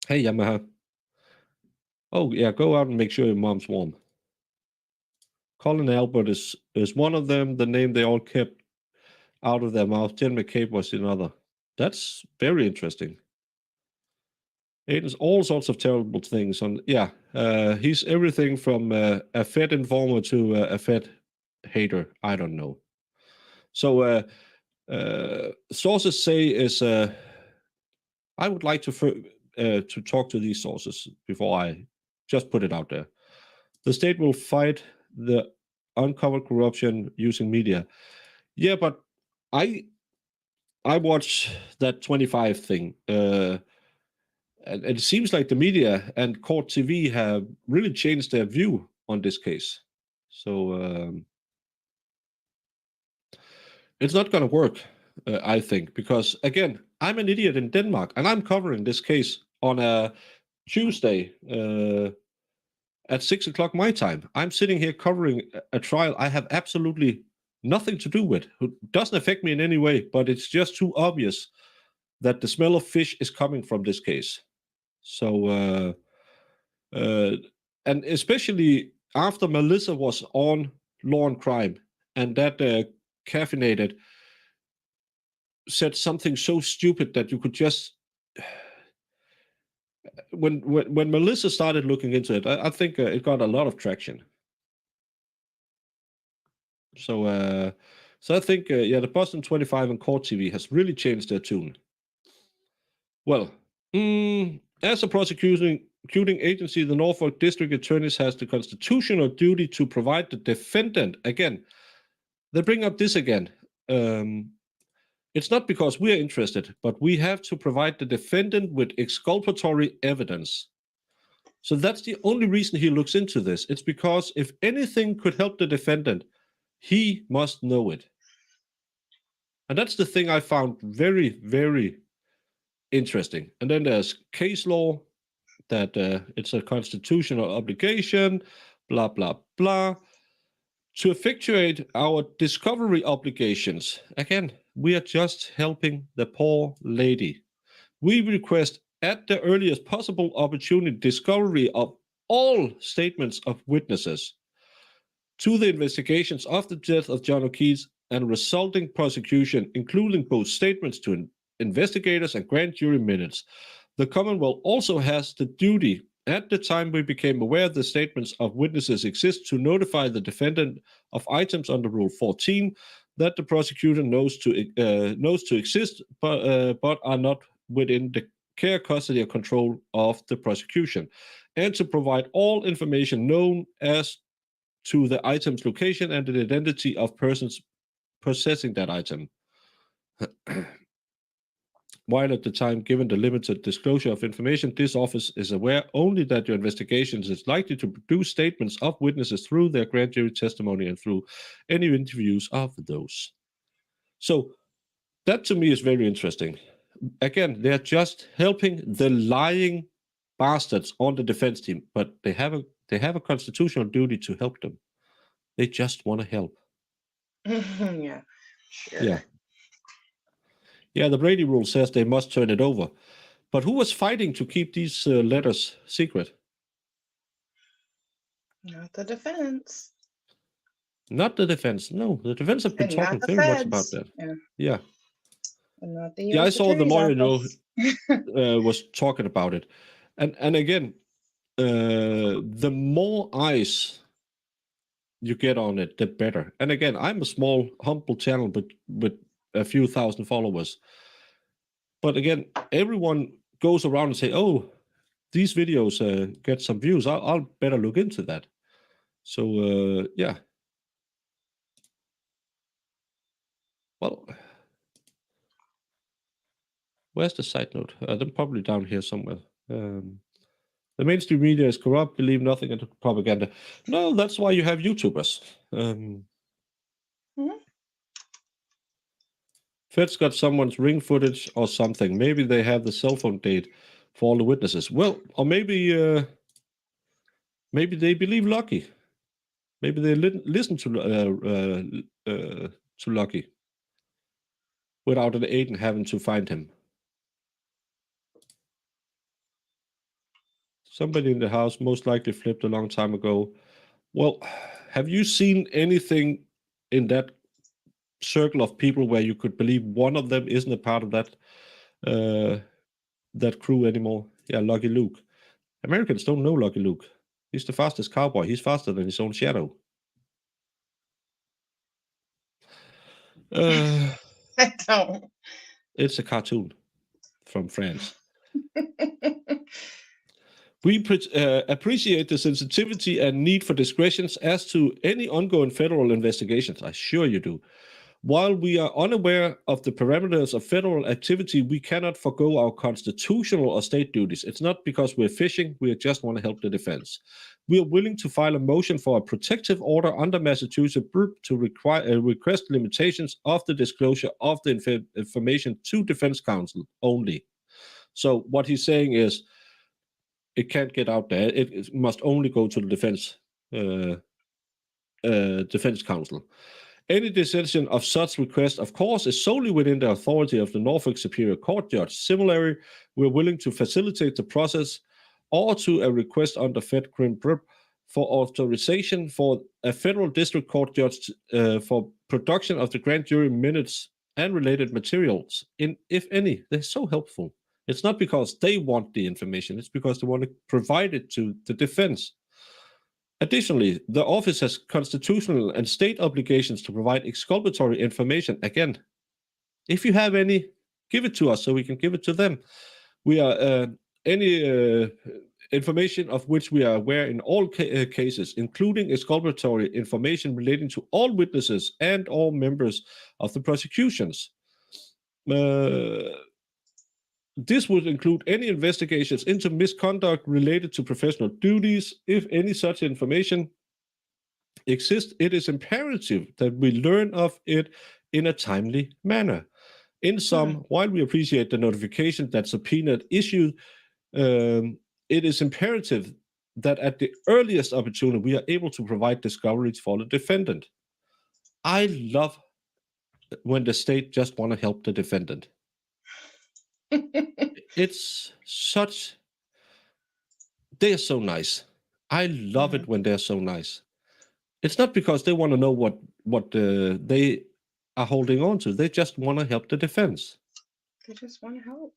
Hey, Yamaha. Oh, yeah, go out and make sure your mom's warm. Colin Albert is one of them, the name they all kept out of their mouth. Jen McCabe was another. That's very interesting. Aiden's all sorts of terrible things. He's everything from a Fed informer to a Fed hater. I don't know. So sources say is I would like to talk to these sources before I just put it out there. The state will fight the uncovered corruption using media. Yeah, but I watched that 25 thing. And it seems like the media and Court TV have really changed their view on this case. So it's not going to work, I think, because, again, I'm an idiot in Denmark, and I'm covering this case on a Tuesday at 6 o'clock my time. I'm sitting here covering a trial I have absolutely nothing to do with. It doesn't affect me in any way, but it's just too obvious that the smell of fish is coming from this case. So, and especially after Melissa was on Law and Crime, and that caffeinated said something so stupid that you could just when Melissa started looking into it, I think it got a lot of traction. So I think the Boston 25 and Court TV has really changed their tune. Well, as a prosecuting agency, the Norfolk District Attorneys has the constitutional duty to provide the defendant. Again, they bring up this again. It's not because we are interested, but we have to provide the defendant with exculpatory evidence. So that's the only reason he looks into this. It's because if anything could help the defendant, he must know it. And that's the thing I found very, very interesting. And then there's case law, that it's a constitutional obligation, blah, blah, blah. To effectuate our discovery obligations, again, we are just helping the poor lady. We request at the earliest possible opportunity discovery of all statements of witnesses to the investigations of the death of John O'Keefe and resulting prosecution, including both statements to investigators and grand jury minutes. The Commonwealth also has the duty, at the time we became aware the statements of witnesses exist, to notify the defendant of items under Rule 14 that the prosecutor knows to exist, but are not within the care, custody, and control of the prosecution, and to provide all information known as to the item's location and the identity of persons possessing that item. While at the time, given the limited disclosure of information, this office is aware only that your investigations is likely to produce statements of witnesses through their grand jury testimony and through any interviews of those. So that to me is very interesting. Again, they're just helping the lying bastards on the defense team, but they have a constitutional duty to help them. They just want to help. Yeah, sure. Yeah. Yeah, the Brady rule says they must turn it over. But who was fighting to keep these letters secret? Not the defense. Not the defense. No, the defense have been And not talking the very much about feds. that. Yeah. Yeah. And not the Yeah, I US saw the Attorney's lawyer, Office. was talking about it. And again, the more eyes you get on it, the better. And again, I'm a small, humble channel, but with a few thousand followers. But again, everyone goes around and say, "Oh, these videos get some views. I'll better look into that." So yeah. Well, where's the side note? They're probably down here somewhere. The mainstream media is corrupt. Believe nothing in propaganda. No, that's why you have YouTubers. Feds got someone's ring footage or something. Maybe they have the cell phone date for all the witnesses. Well, or maybe they believe Lucky. Maybe they listen to Lucky without an agent having to find him. Somebody in the house most likely flipped a long time ago. Well, have you seen anything in that circle of people where you could believe one of them isn't a part of that crew anymore? Yeah, Lucky Luke. Americans don't know Lucky Luke. He's the fastest cowboy. He's faster than his own shadow. I don't. It's a cartoon from France. We appreciate the sensitivity and need for discretions as to any ongoing federal investigations. I assure you do. While we are unaware of the parameters of federal activity, we cannot forego our constitutional or state duties. It's not because we're fishing, we just want to help the defense. We are willing to file a motion for a protective order under Massachusetts to request limitations of the disclosure of the information to defense counsel only. So what he's saying is, it can't get out there. It must only go to the defense counsel. Any decision of such request, of course, is solely within the authority of the Norfolk Superior Court judge. Similarly, we're willing to facilitate the process or to a request under Fed Crim for authorization for a federal district court judge for production of the grand jury minutes and related materials, if any. They're so helpful. It's not because they want the information, it's because they want to provide it to the defense. Additionally, the office has constitutional and state obligations to provide exculpatory information. Again, if you have any, give it to us so we can give it to them. We are any information of which we are aware in all cases, including exculpatory information relating to all witnesses and all members of the prosecutions. This would include any investigations into misconduct related to professional duties. If any such information exists, it is imperative that we learn of it in a timely manner. In sum, while we appreciate the notification that subpoena issued, it is imperative that at the earliest opportunity we are able to provide discoveries for the defendant. I love when the state just want to help the defendant. It's such, they're so nice. I love it when they're so nice. It's not because they want to know what they are holding on to. They just want to help the defense. They just want to help.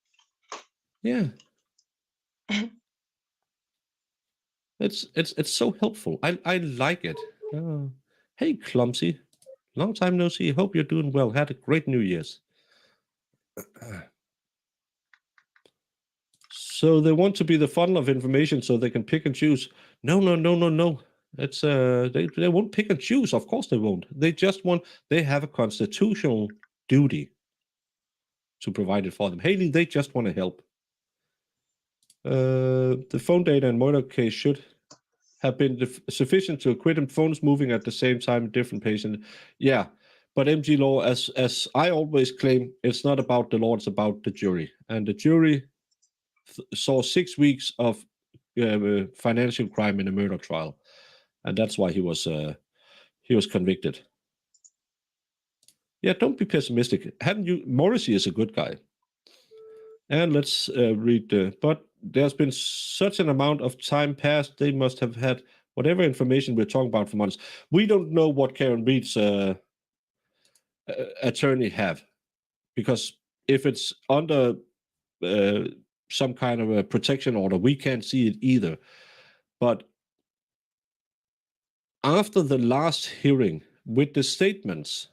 Yeah. It's so helpful. I like it. Hey, Clumsy. Long time no see. Hope you're doing well. Had a great New Year's. So they want to be the funnel of information so they can pick and choose. No. It's they won't pick and choose. Of course they won't. They have a constitutional duty to provide it for them. Haley, they just want to help. The phone data in murder case should have been sufficient to acquit him. Phones moving at the same time, different patient. Yeah, but MG law, as I always claim, it's not about the law, it's about the jury. And the jury saw 6 weeks of financial crime in a murder trial, and that's why he was convicted. Yeah, don't be pessimistic. Haven't you? Morrissey is a good guy. And let's read. But there's been such an amount of time passed. They must have had whatever information we're talking about for months. We don't know what Karen Reed's attorney have, because if it's under some kind of a protection order, we can't see it either. But after the last hearing, with the statements,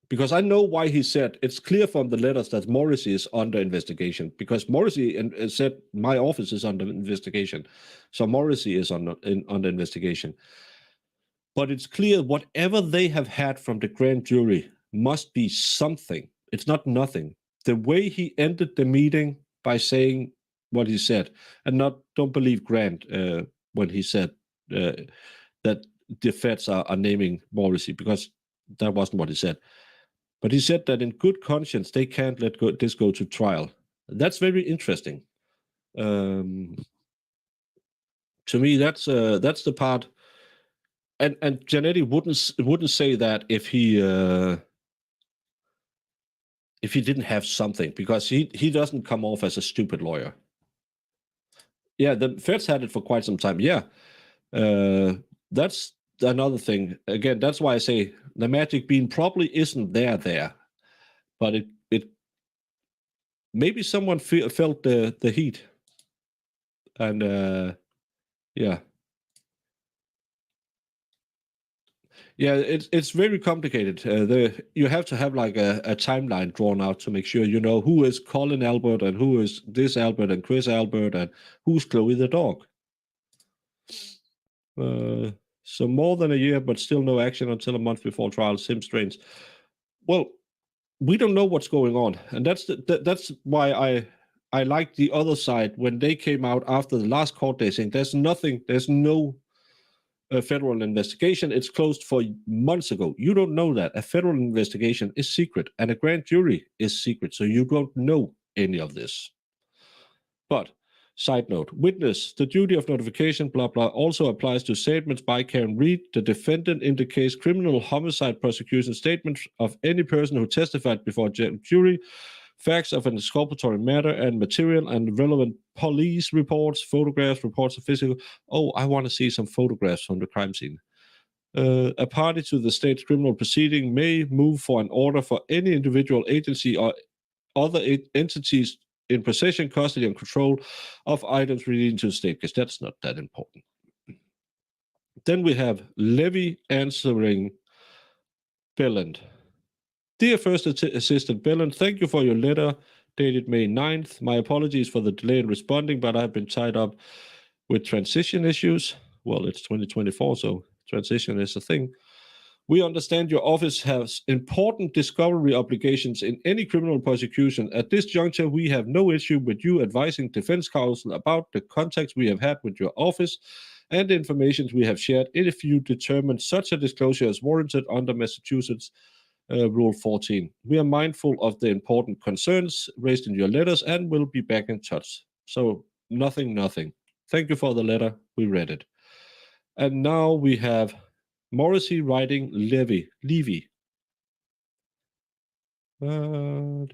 because I know why he said, it's clear from the letters that Morrissey is under investigation, because Morrissey said my office is under investigation. So Morrissey is under investigation. But it's clear whatever they have had from the grand jury must be something. It's not nothing. The way he ended the meeting by saying what he said, and don't believe Grant when he said that the feds are naming Morrissey, because that wasn't what he said. But he said that in good conscience, they can't let this go to trial. That's very interesting. To me, that's the part. And Janetti wouldn't say that if he didn't have something, because he doesn't come off as a stupid lawyer. Yeah, the feds had it for quite some time. Yeah, that's another thing. Again, that's why I say the magic bean probably isn't there. But it maybe someone felt the heat, and yeah, it's very complicated. You have to have like a timeline drawn out to make sure you know who is Colin Albert and who is this Albert and Chris Albert and who's Chloe the dog. So more than a year, but still no action until a month before trial. Seems strange. Well, we don't know what's going on, and that's why I like the other side when they came out after the last court day saying there's no federal investigation. It's closed for months ago. You don't know that. A federal investigation is secret, and a grand jury is secret, so you don't know any of this. But side note, witness, the duty of notification, blah, blah, also applies to statements by Karen Reed, the defendant in the case criminal homicide prosecution statements of any person who testified before jury, facts of an exculpatory matter and material and relevant police reports, photographs, reports of physical. Oh, I want to see some photographs from the crime scene. A party to the state's criminal proceeding may move for an order for any individual agency or other entities in possession, custody, and control of items relating to the state, because that's not that important. Then we have Levy answering Belland. Dear First Assistant Belland, thank you for your letter dated May 9th. My apologies for the delay in responding, but I've been tied up with transition issues. Well, it's 2024, so transition is a thing. We understand your office has important discovery obligations in any criminal prosecution. At this juncture, we have no issue with you advising defense counsel about the contacts we have had with your office and the information we have shared if you determine such a disclosure is warranted under Massachusetts Rule 14. We are mindful of the important concerns raised in your letters and will be back in touch. So nothing. Thank you for the letter. We read it. And now we have Morrissey writing Levy. Don't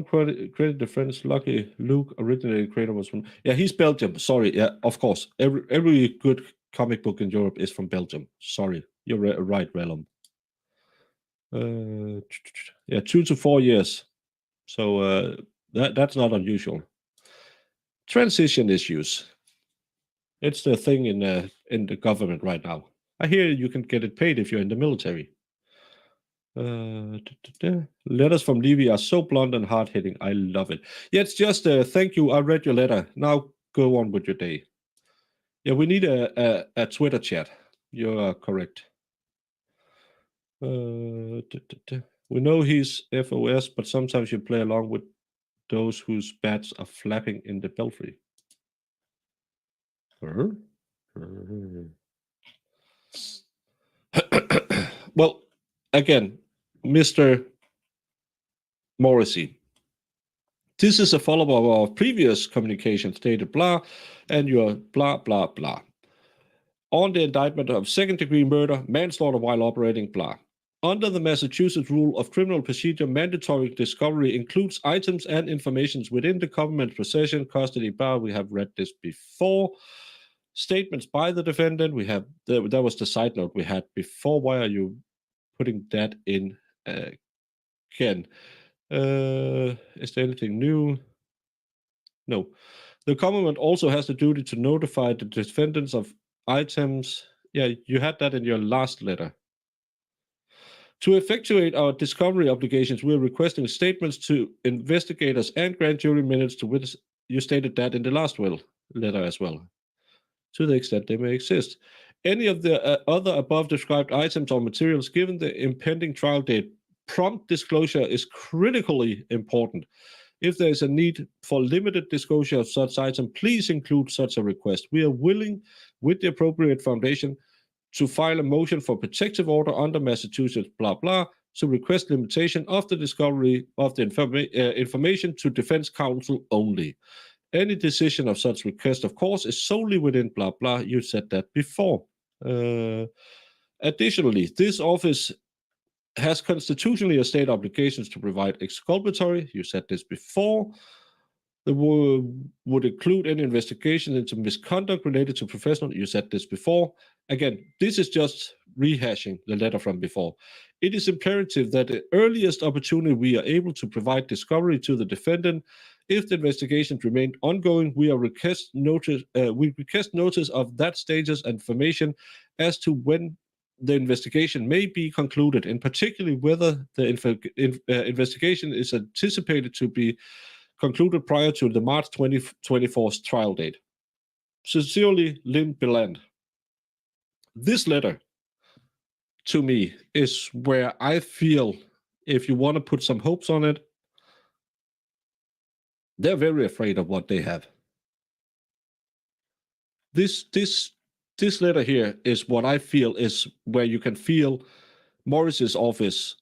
credit the French. Lucky Luke originated creator was from. Yeah, he's Belgium. Sorry. Yeah, of course. Every good comic book in Europe is from Belgium. Sorry, you're right, Realm. 2 to 4 years. So that's not unusual. Transition issues. It's the thing in the government right now. I hear you can get it paid if you're in the military. Letters from Levy are so blunt and hard-hitting. I love it. Yeah, it's just thank you. I read your letter. Now go on with your day. Yeah, we need a Twitter chat. You are correct. We know he's FOS, but sometimes you play along with those whose bats are flapping in the belfry. Well, again, Mr. Morrissey, this is a follow-up of our previous communication stated blah, and your blah, blah, blah. On the indictment of second-degree murder, manslaughter while operating blah. Under the Massachusetts Rule of Criminal Procedure, mandatory discovery includes items and informations within the government's possession, custody, blah. We have read this before. Statements by the defendant. We have that was the side note we had before. Why are you putting that in again? Is there anything new? No. The government also has the duty to notify the defendants of items. Yeah, you had that in your last letter. To effectuate our discovery obligations, we are requesting statements to investigators and grand jury minutes to witness. You stated that in the last letter as well, to the extent they may exist. Any of the other above described items or materials given the impending trial date, prompt disclosure is critically important. If there is a need for limited disclosure of such item, please include such a request. We are willing, with the appropriate foundation, to file a motion for protective order under Massachusetts blah blah to request limitation of the discovery of the information to defense counsel only. Any decision of such request, of course, is solely within blah blah. You said that before. Additionally, this office has constitutionally a state obligations to provide exculpatory. You said this before. The would include any investigation into misconduct related to professional. You said this before. Again, this is just rehashing the letter from before. It is imperative that the earliest opportunity we are able to provide discovery to the defendant. If the investigations remain ongoing, we request notice of that status and information as to when the investigation may be concluded, and particularly whether the investigation is anticipated to be concluded prior to the March 2024 trial date. Sincerely, Lynn Beland. This letter, to me, is where I feel, if you want to put some hopes on it, they're very afraid of what they have. This letter here is what I feel is where you can feel Morris's office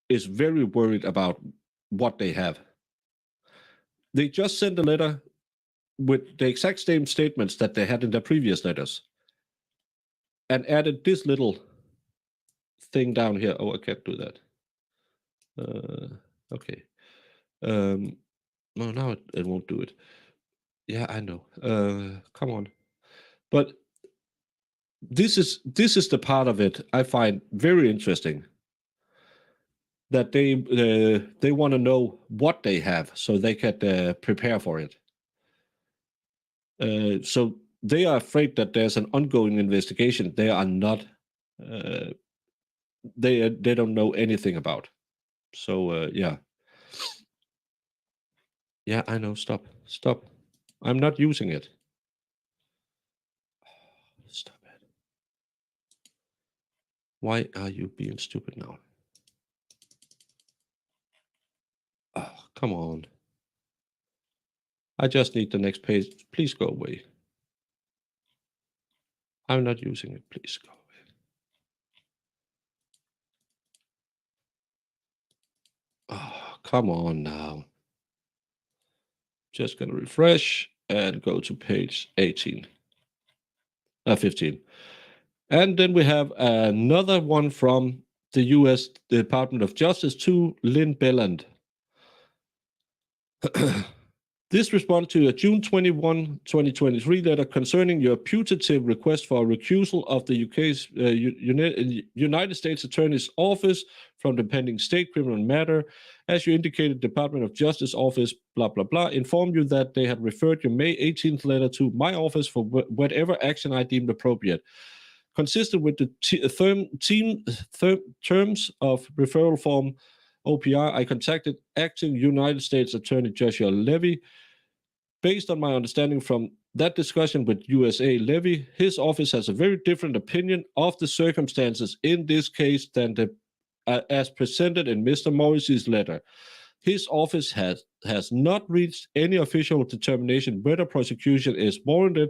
is very worried about what they have. They just sent a letter with the exact same statements that they had in their previous letters and added this little thing down here. Oh, I can't do that. Okay. No, now it won't do it. Yeah, I know. Come on. But this is the part of it I find very interesting. That they want to know what they have so they can prepare for it. So they are afraid that there's an ongoing investigation they are not, they don't know anything about. So yeah. Yeah, I know. Stop. I'm not using it. Stop it. Why are you being stupid now? Oh, come on. I just need the next page. Please go away. I'm not using it. Please go away. Oh, come on now. Just going to refresh and go to page 15. And then we have another one from the U.S. Department of Justice to Lynn Beland. This responds to a June 21, 2023 letter concerning your putative request for a recusal of the UK's United States Attorney's Office from the pending state criminal matter. As you indicated, Department of Justice Office, blah, blah, blah, informed you that they had referred your May 18th letter to my office for whatever action I deemed appropriate. consistent with the terms of referral form OPR, I contacted acting United States Attorney Joshua Levy. Based on my understanding from that discussion with USA Levy, his office has a very different opinion of the circumstances in this case than as presented in Mr. Morrissey's letter. His office has not reached any official determination whether prosecution is warranted,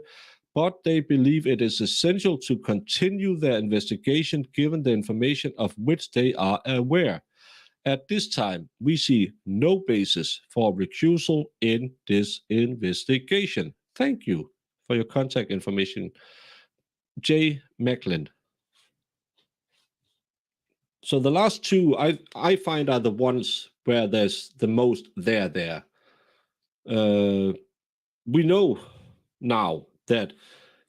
but they believe it is essential to continue their investigation given the information of which they are aware. At this time, we see no basis for recusal in this investigation. Thank you for your contact information, J. Macklin. So the last two I find are the ones where there's the most there. We know now that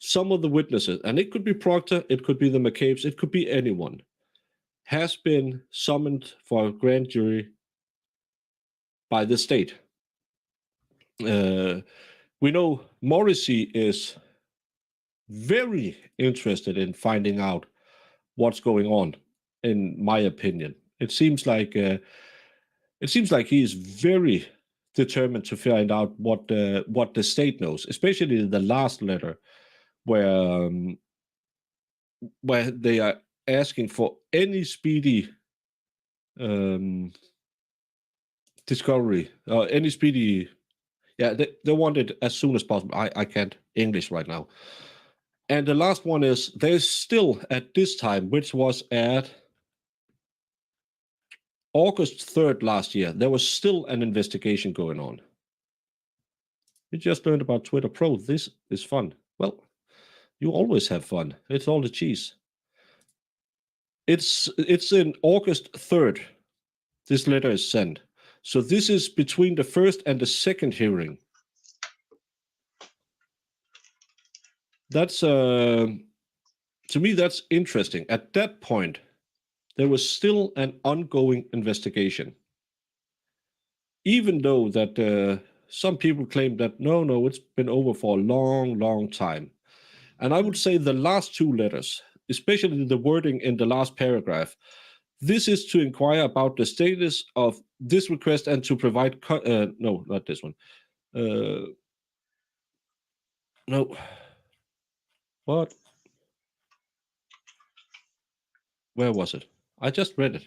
some of the witnesses, and it could be Proctor, it could be the McCabe's, it could be anyone, has been summoned for a grand jury by the state. We know Morrissey is very interested in finding out what's going on, in my opinion. It seems like he is very determined to find out what the state knows, especially the last letter where they are asking for any speedy discovery, any speedy. Yeah, they want it as soon as possible. I can't English right now. And the last one is there's still at this time, which was at August 3rd last year, there was still an investigation going on. We just learned about Twitter Pro. This is fun. Well, you always have fun. It's all the cheese. It's in August 3rd. This letter is sent. So this is between the first and the second hearing. That's to me, that's interesting. At that point, there was still an ongoing investigation. Even though that some people claim that no, it's been over for a long time. And I would say the last two letters, especially the wording in the last paragraph, this is to inquire about the status of this request and to provide... no, not this one. No. What? Where was it? I just read it.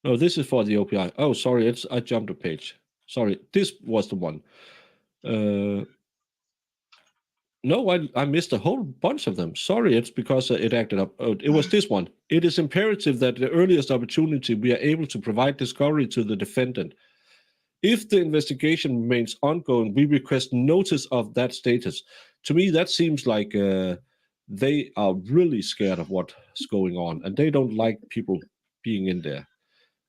No, this is for the OPI. Oh, sorry, I jumped a page. Sorry, this was the one. No, I missed a whole bunch of them. Sorry, it's because it acted up. Oh, it was this one. It is imperative that the earliest opportunity we are able to provide discovery to the defendant. If the investigation remains ongoing, we request notice of that status. To me, that seems like they are really scared of what's going on, and they don't like people being in there.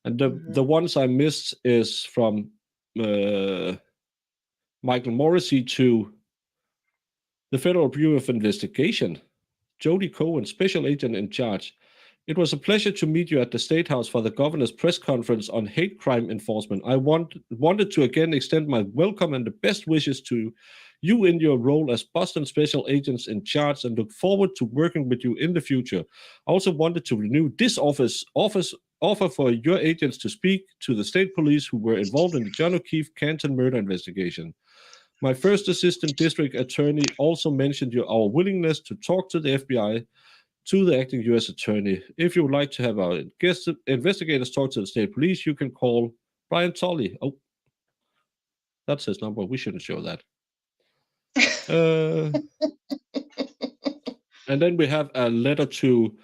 And the ones I missed is from Michael Morrissey to the Federal Bureau of Investigation, Jody Cohen, Special Agent in Charge. It was a pleasure to meet you at the State House for the Governor's press conference on hate crime enforcement. I wanted to again extend my welcome and the best wishes to you in your role as Boston Special Agents in Charge and look forward to working with you in the future. I also wanted to renew this offer for your agents to speak to the state police who were involved in the John O'Keefe Canton murder investigation. My first assistant district attorney also mentioned our willingness to talk to the FBI, to the acting U.S. attorney. If you would like to have our guest investigators talk to the state police, you can call Brian Tolley. Oh, that's his number. We shouldn't show that. And then we have a letter to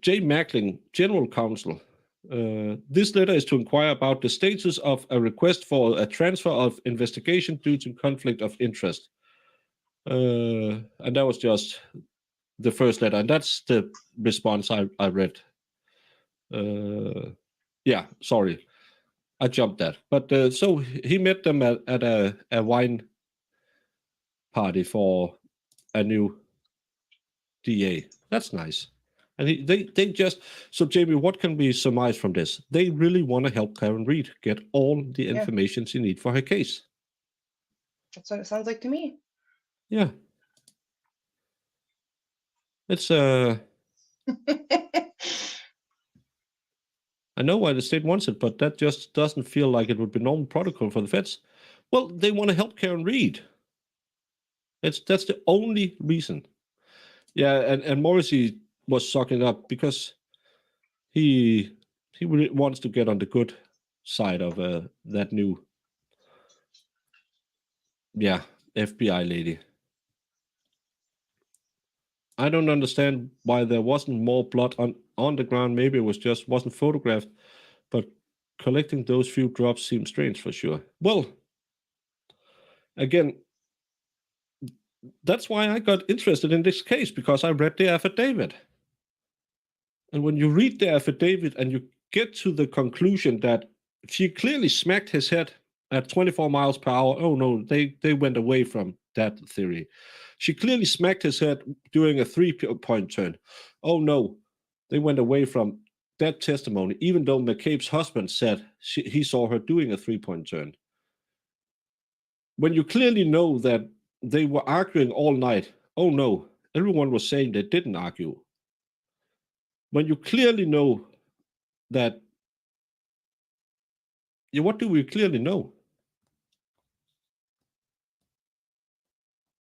J. Macklin, General Counsel. This letter is to inquire about the status of a request for a transfer of investigation due to conflict of interest. And that was just the first letter, and that's the response I read. Yeah, sorry, I jumped that. But so he met them at a wine party for a new DA. That's nice. And they just... So, Jamie, what can we surmise from this? They really want to help Karen Reed get all the information she needs for her case. That's what it sounds like to me. Yeah. It's I know why the state wants it, but that just doesn't feel like it would be normal protocol for the feds. Well, they want to help Karen Reed. That's the only reason. Yeah, and Morrissey was sucking up because he really wants to get on the good side of that new FBI lady. I don't understand why there wasn't more blood on the ground. Maybe it was just wasn't photographed, but collecting those few drops seems strange for sure. Well, again, that's why I got interested in this case, because I read the affidavit. And when you read the affidavit and you get to the conclusion that she clearly smacked his head at 24 miles per hour. Oh no, they went away from that theory. She clearly smacked his head during a 3-point turn. Oh no, they went away from that testimony, even though McCabe's husband said he saw her doing a 3-point turn. When you clearly know that they were arguing all night, oh no, everyone was saying they didn't argue. When you clearly know that, what do we clearly know?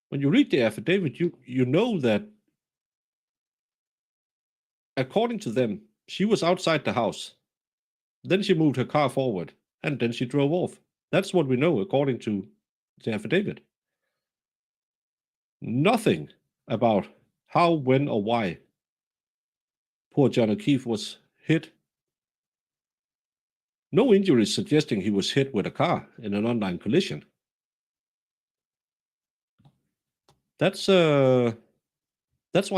When you read the affidavit, you know that according to them, she was outside the house. Then she moved her car forward, and then she drove off. That's what we know according to the affidavit. Nothing about how, when, or why poor John O'Keefe was hit. No injuries suggesting he was hit with a car in an online collision. That's why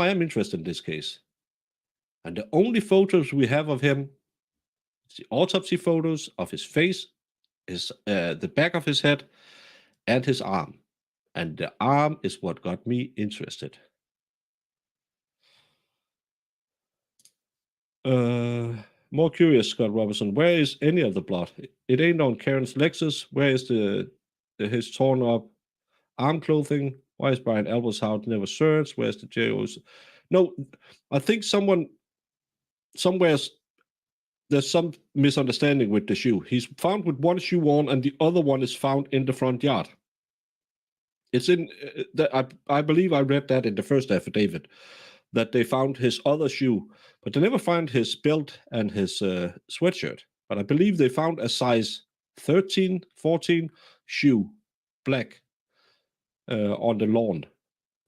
I'm interested in this case. And the only photos we have of him is the autopsy photos of his face, the back of his head, and his arm. And the arm is what got me interested. More curious, Scott Robertson. Where is any of the blood? It ain't on Karen's Lexus. Where is his torn up arm clothing? Why is Brian Elbows' house never searched? Where's the JO's? No, I think somewhere there's some misunderstanding with the shoe. He's found with one shoe on, and the other one is found in the front yard. It's in I believe I read that in the first affidavit, that they found his other shoe, but they never found his belt and his sweatshirt. But I believe they found a size 13, 14 shoe, black, on the lawn.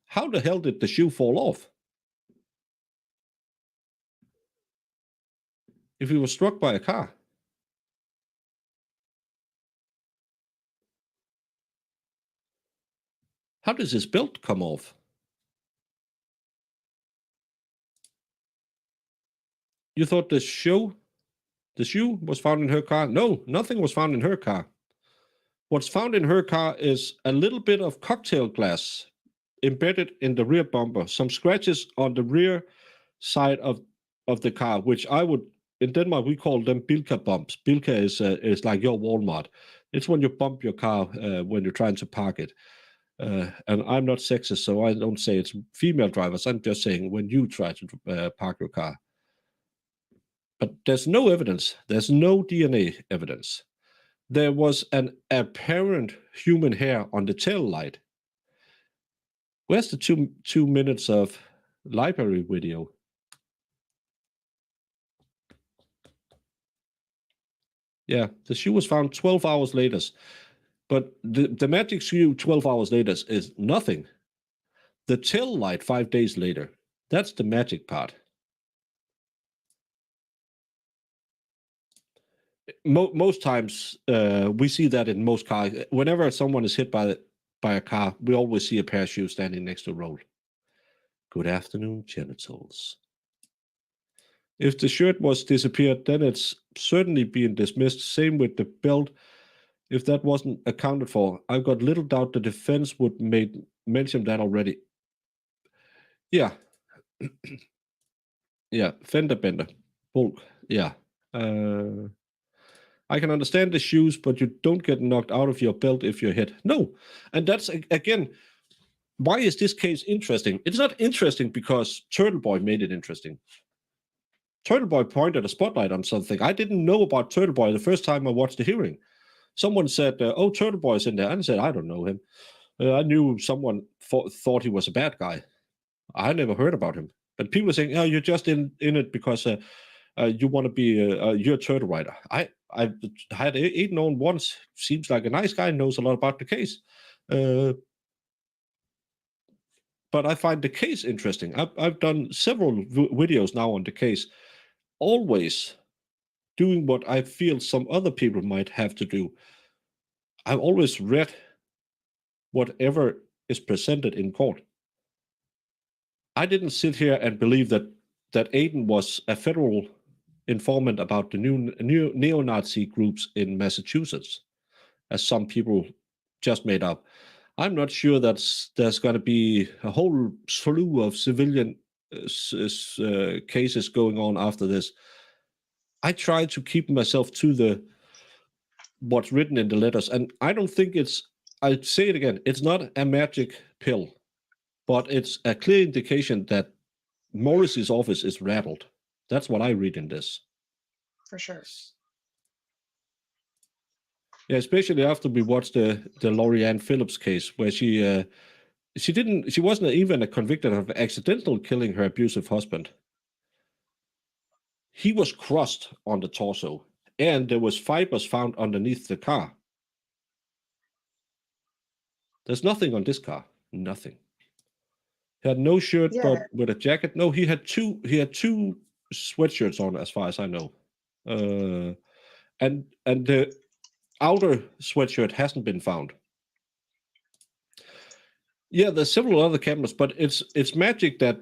How the hell did the shoe fall off? If he was struck by a car. How does his belt come off? You thought the shoe was found in her car? No, nothing was found in her car. What's found in her car is a little bit of cocktail glass embedded in the rear bumper, some scratches on the rear side of the car, which in Denmark, we call them Bilka bumps. Bilka is like your Walmart. It's when you bump your car when you're trying to park it. And I'm not sexist, so I don't say it's female drivers. I'm just saying when you try to park your car. But there's no evidence. There's no DNA evidence. There was an apparent human hair on the tail light. Where's the 2 minutes of library video? Yeah, the shoe was found 12 hours later. But the magic shoe 12 hours later is nothing. The tail light 5 days later, that's the magic part. Most times, we see that in most cars. Whenever someone is hit by a car, we always see a pair of shoes standing next to the road. Good afternoon, genitals. If the shirt was disappeared, then it's certainly being dismissed. Same with the belt. If that wasn't accounted for, I've got little doubt the defense would mention that already. Yeah. Yeah, fender bender. Bulk. Yeah. I can understand the shoes, but you don't get knocked out of your belt if you're hit. No. And that's, again, why is this case interesting? It's not interesting because Turtle Boy made it interesting. Turtle Boy pointed a spotlight on something. I didn't know about Turtle Boy the first time I watched the hearing. Someone said, oh, Turtle Boy's in there. And I said, I don't know him. I knew someone thought he was a bad guy. I never heard about him. But people were saying, oh, you're just in it because you want to be, you're a turtle rider. I had Aiden on once. Seems like a nice guy, knows a lot about the case. But I find the case interesting. I've done several videos now on the case, always doing what I feel some other people might have to do. I've always read whatever is presented in court. I didn't sit here and believe that Aiden was a federal informant about the new neo-Nazi groups in Massachusetts, as some people just made up. I'm not sure that there's going to be a whole slew of civilian cases going on after this. I try to keep myself to what's written in the letters, and I don't think I'll say it again, it's not a magic pill, but it's a clear indication that Morrissey's office is rattled. That's what I read in this. For sure. Yeah, especially after we watched the Lori Ann Phillips case, where she wasn't even convicted of accidental killing her abusive husband. He was crushed on the torso, and there was fibers found underneath the car. There's nothing on this car. Nothing. He had no shirt, but with a jacket. No, he had two sweatshirts on, as far as I know. And the outer sweatshirt hasn't been found. Yeah, there's several other cameras, but it's magic that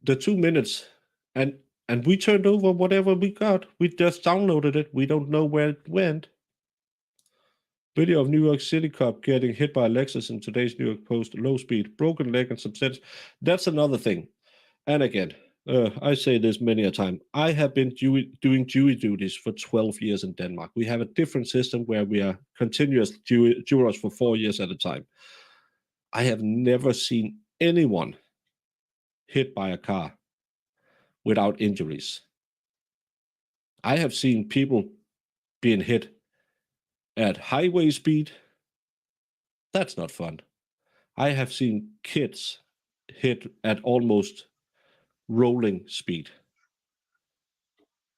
the 2 minutes and we turned over whatever we got. We just downloaded it. We don't know where it went. Video of New York City cop getting hit by a Lexus in today's New York Post. Low speed, broken leg, and substance. That's another thing. And again, I say this many a time. I have been doing jury duties for 12 years in Denmark. We have a different system where we are continuous jurors for 4 years at a time. I have never seen anyone hit by a car without injuries. I have seen people being hit at highway speed. That's not fun. I have seen kids hit at almost rolling speed.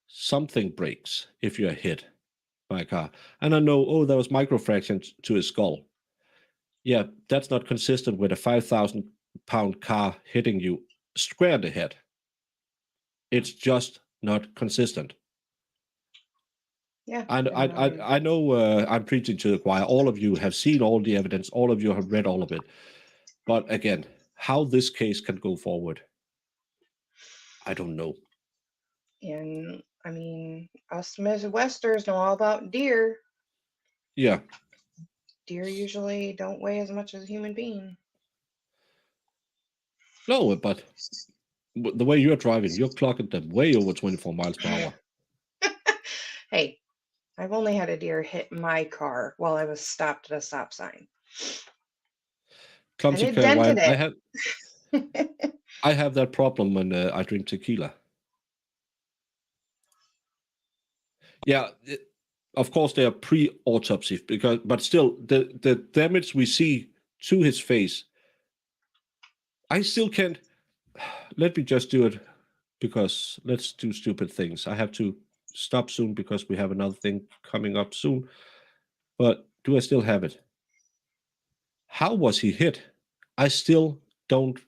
Something breaks if you're hit by a car. And I know, there was microfractions to his skull. Yeah, that's not consistent with a 5,000-pound car hitting you square in the head. It's just not consistent. Yeah. And I know I'm preaching to the choir. All of you have seen all the evidence. All of you have read all of it. But again, how this case can go forward, I don't know. And I mean, us Midwesters know all about deer. Yeah. Deer usually don't weigh as much as a human being. No, but the way you're driving, you're clocking them way over 24 miles per hour. Hey, I've only had a deer hit my car while I was stopped at a stop sign. Clumsy and it dented it. I have that problem when I drink tequila. Yeah, of course they are pre-autopsy, but still the damage we see to his face, I still can't. Let me just do it, because let's do stupid things. I have to stop soon because we have another thing coming up soon. But do I still have it? How was he hit? I still don't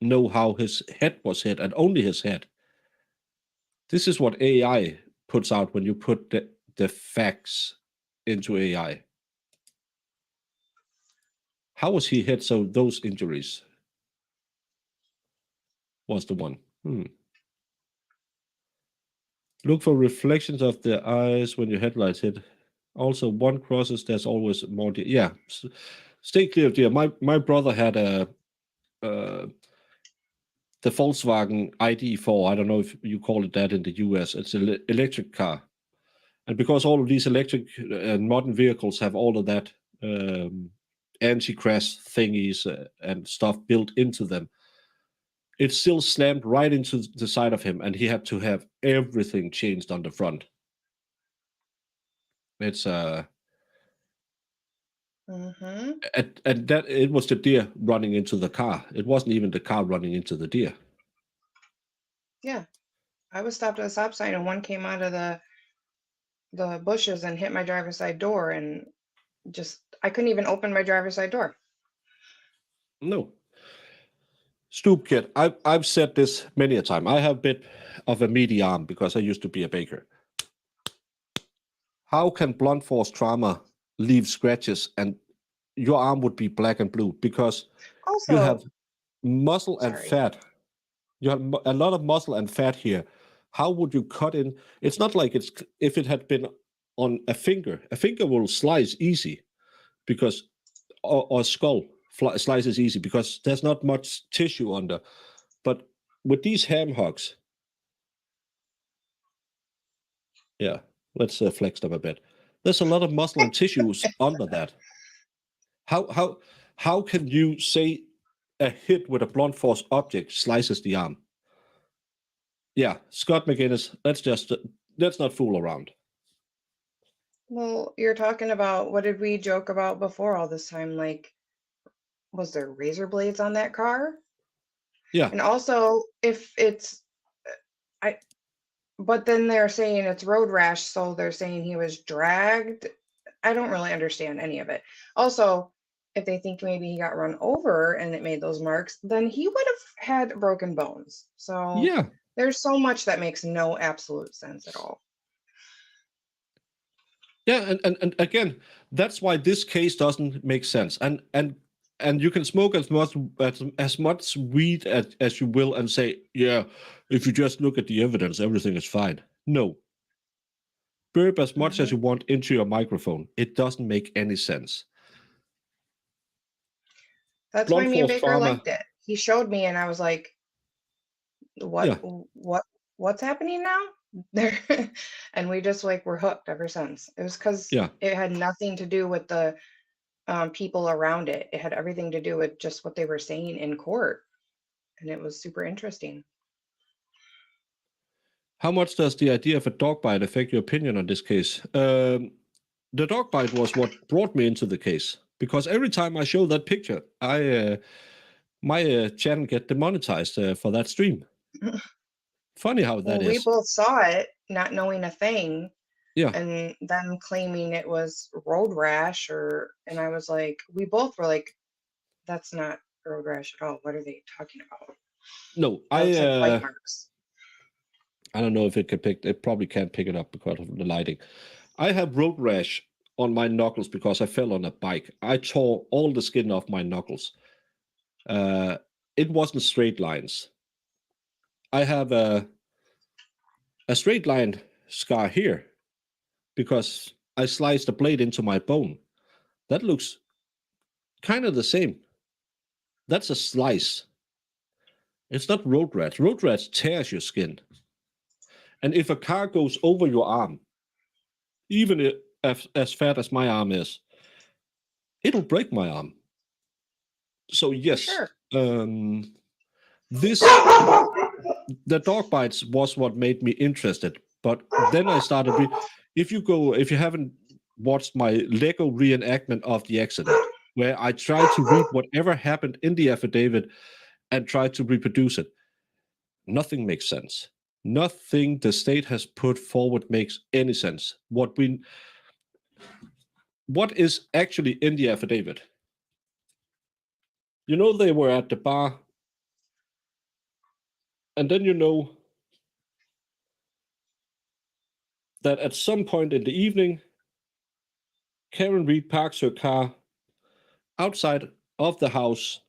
know how his head was hit, and only his head. This is what AI puts out when you put the facts into AI. How was he hit? So those injuries was the one. Look for reflections of the eyes when your headlights hit. Also, one crosses, there's always more. Yeah, stay clear of deer. My brother had the Volkswagen ID4. I don't know if you call it that in the US. It's an electric car. And because all of these electric and modern vehicles have all of that anti-crash thingies and stuff built into them. It still slammed right into the side of him, and he had to have everything changed on the front. It's Mm-hmm. and that it was the deer running into the car. It wasn't even the car running into the deer. Yeah. I was stopped at a stop sign and one came out of the bushes and hit my driver's side door, and just I couldn't even open my driver's side door. No. Stoop kid, I've said this many a time. I have a bit of a meaty arm because I used to be a baker. How can blunt force trauma leave scratches and your arm would be black and blue? Because you have Also, muscle and sorry. fat. You have a lot of muscle and fat here. How would you cut in? It's not like it's if it had been on a finger. A finger will slice easy because or skull slices easy because there's not much tissue under. But with these ham hocks, yeah, let's flex them a bit. There's a lot of muscle and tissues under that. How can you say a hit with a blunt force object slices the arm? Yeah, Scott McGinnis, let's not fool around. Well, you're talking about, what did we joke about before all this time? Like, was there razor blades on that car? Yeah, And also, if it's, but then they're saying it's road rash, so they're saying he was dragged. I don't really understand any of it. Also, if they think maybe he got run over and it made those marks, then he would have had broken bones. So yeah, there's so much that makes no absolute sense at all. yeah, and again, that's why this case doesn't make sense. And you can smoke as much weed as you will and say, yeah, if you just look at the evidence, everything is fine. No. Burp as much as you want into your microphone. It doesn't make any sense. That's why Blunt me and force Baker trauma. liked it. He showed me and I was like, Yeah, what's happening now? There, and we just like were hooked ever since. It was because yeah. it had nothing to do with the people around it. It had everything to do with just what they were saying in court, and it was super interesting. How much does the idea of a dog bite affect your opinion on this case? The dog bite was what brought me into the case because every time I show that picture, my channel get demonetized for that stream. Funny how that Well, we is. both saw it, not knowing a thing, Yeah. and them claiming it was road rash, and I was like, we both were like, that's not road rash at all. What are they talking about? No, That looks like bite marks. I don't know if it can pick. It probably can't pick it up because of the lighting. I have road rash on my knuckles because I fell on a bike. I tore all the skin off my knuckles. It wasn't straight lines. I have a straight line scar here because I sliced a blade into my bone. That looks kind of the same. That's a slice. It's not road rash. Road rash tears your skin. And if a car goes over your arm, even as fat as my arm is, it'll break my arm. So yes, Sure. this the dog bites was what made me interested. But then I started. If you haven't watched my Lego reenactment of the accident, where I tried to read whatever happened in the affidavit and try to reproduce it, nothing makes sense. Nothing the state has put forward makes any sense. What is actually in the affidavit? You know, they were at the bar, and then you know that at some point in the evening, Karen Reed parks her car outside of the house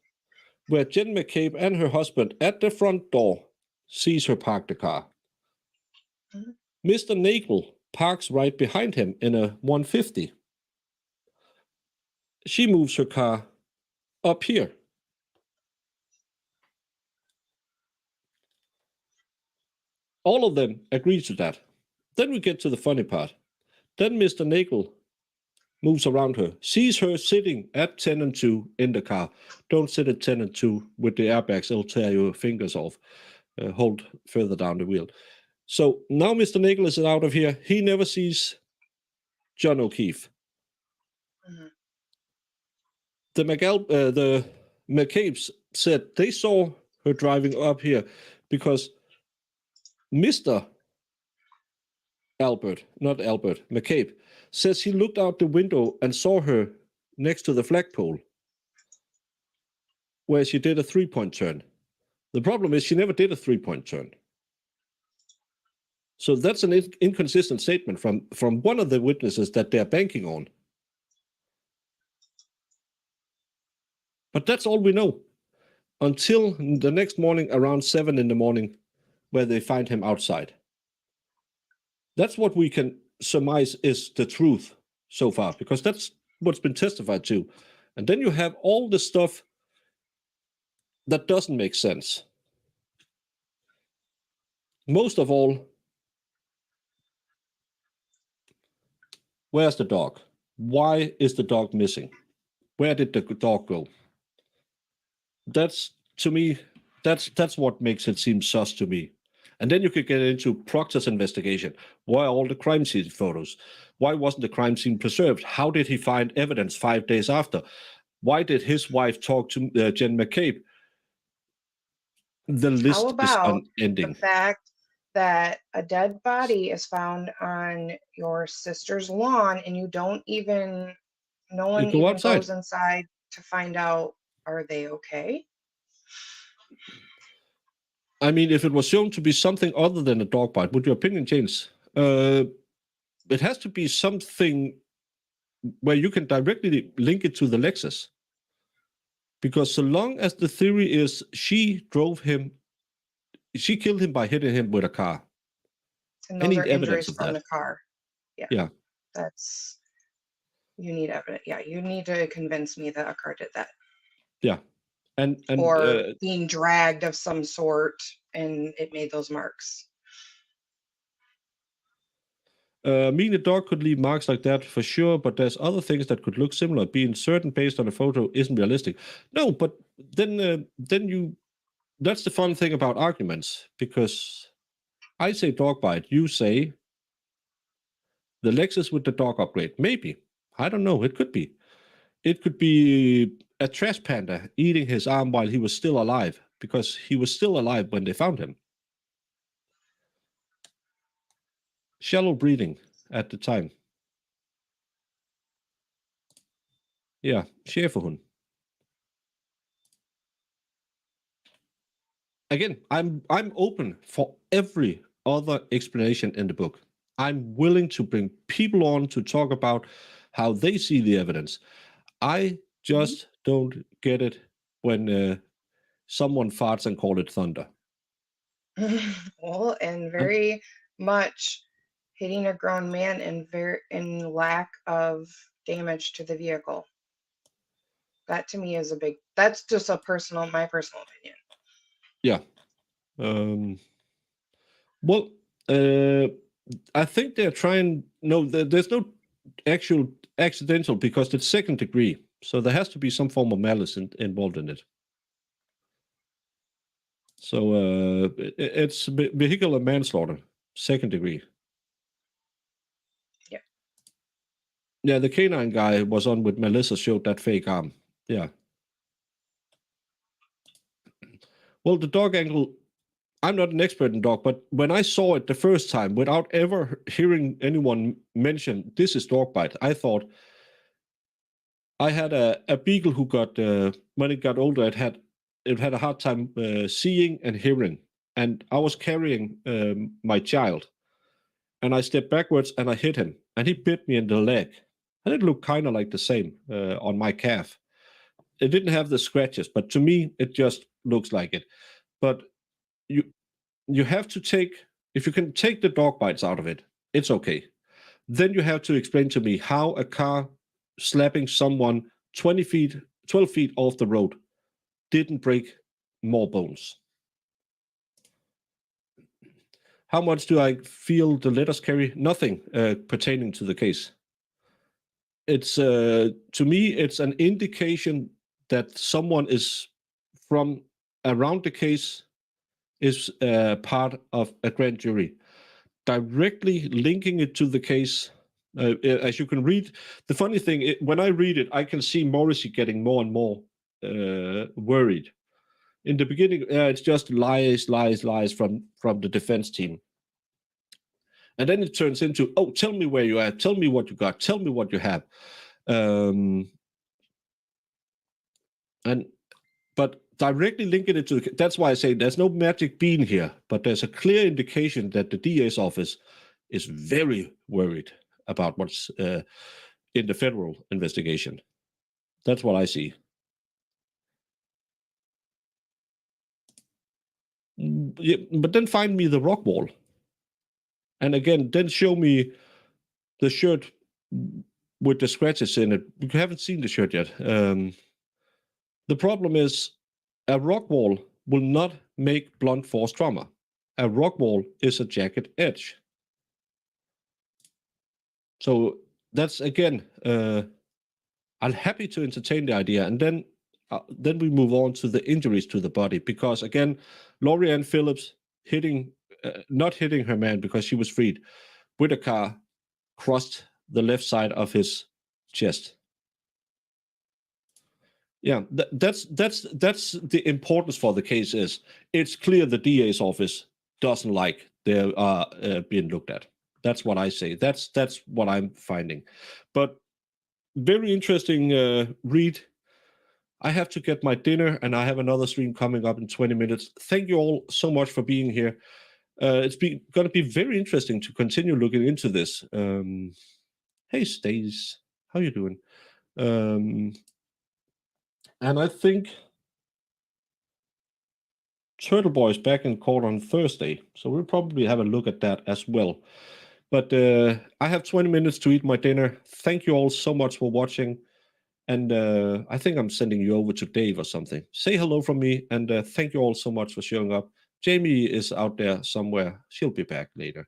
where Jen McCabe and her husband at the front door sees her park the car. Mhm. Mr. Nagel parks right behind him in a 150. She moves her car up here. All of them agree to that. Then we get to the funny part. Then Mr. Nagel moves around her, sees her sitting at 10 and 2 in the car. Don't sit at 10 and 2 with the airbags, it'll tear your fingers off. Hold further down the wheel. So now Mr. Nicholas is out of here. He never sees John O'Keefe. Mhm. The McCabe's said they saw her driving up here because Mr. McCabe, says he looked out the window and saw her next to the flagpole where she did a 3-point turn. The problem is she never did a 3-point turn. So that's an inconsistent statement from one of the witnesses that they're banking on. But that's all we know until the next morning around 7 in the morning where they find him outside. That's what we can surmise is the truth so far, because that's what's been testified to. And then you have all the stuff that doesn't make sense. Most of all, where's the dog? Why is the dog missing? Where did the dog go? That's, to me, that's what makes it seem sus to me. And then you could get into Proctor's investigation. Why all the crime scene photos? Why wasn't the crime scene preserved? How did he find evidence 5 days after? Why did his wife talk to Jen McCabe? The list How is about unending. the fact that a dead body is found on your sister's lawn and you don't even, no one go even outside. goes inside to find out, are they okay? I mean, if it was shown to be something other than a dog bite, would your opinion change? It has to be something where you can directly link it to the Lexus. Because so long as the theory is she killed him by hitting him with a car. And I those need are evidence injuries of from that. the car. Yeah. That's, you need evidence. Yeah, you need to convince me that a car did that. Yeah. And Or being dragged of some sort and it made those marks. me and the dog could leave marks like that for sure, but there's other things that could look similar. Being certain based on a photo isn't realistic. No, but then that's the fun thing about arguments, because I say dog bite, you say the Lexus with the dog upgrade. Maybe. I don't know. It could be. It could be a trash panda eating his arm while he was still alive, because he was still alive when they found him. Shallow breathing at the time. Yeah, schäferhund. Again, I'm open for every other explanation in the book. I'm willing to bring people on to talk about how they see the evidence. I just don't get it when someone farts and call it thunder. Well, and very much hitting a grown man in lack of damage to the vehicle. That to me is that's just my personal opinion. Yeah. Well, I think they're trying. No, there's no actual accidental, because it's second degree. So there has to be some form of malice involved in it. So it's vehicular manslaughter, second degree. Yeah. Yeah, the canine guy was on with Melissa, showed that fake arm. Yeah. Well, the dog angle, I'm not an expert in dog, but when I saw it the first time, without ever hearing anyone mention this is dog bite, I thought, I had a beagle who got, when it got older, it had a hard time seeing and hearing. And I was carrying my child, and I stepped backwards and I hit him, and he bit me in the leg. And it looked kind of like the same on my calf. It didn't have the scratches, but to me, it just looks like it. But you have to take, if you can take the dog bites out of it, it's okay. Then you have to explain to me how a car slapping someone 12 feet off the road didn't break more bones. How much do I feel the letters carry? Nothing pertaining to the case. it's to me, it's an indication that someone is from around the case is part of a grand jury, directly linking it to the case. As you can read, the funny thing, when I read it, I can see Morrissey getting more and more worried. In the beginning, it's just lies from the defense team. And then it turns into, oh, tell me where you are, tell me what you got, tell me what you have. But directly linking it to that's why I say there's no magic bean here, but there's a clear indication that the DA's office is very worried about what's in the federal investigation. That's what I see. Yeah, but then find me the rock wall. And again, then show me the shirt with the scratches in it. We haven't seen the shirt yet. The problem is a rock wall will not make blunt force trauma. A rock wall is a jagged edge. So that's, again, I'm happy to entertain the idea. And then we move on to the injuries to the body. Because, again, Lori Ann Phillips not hitting her man because she was freed with a car, crossed the left side of his chest. Yeah, that's the importance for the case is it's clear the DA's office doesn't like they are being looked at. That's what I say. That's what I'm finding. But very interesting read. I have to get my dinner and I have another stream coming up in 20 minutes. Thank you all so much for being here. It's going to be very interesting to continue looking into this. Hey, Stace, how you doing? And I think Turtle Boy is back in court on Thursday, so we'll probably have a look at that as well. But I have 20 minutes to eat my dinner. Thank you all so much for watching. And I think I'm sending you over to Dave or something. Say hello from me, and thank you all so much for showing up. Jamie is out there somewhere. She'll be back later.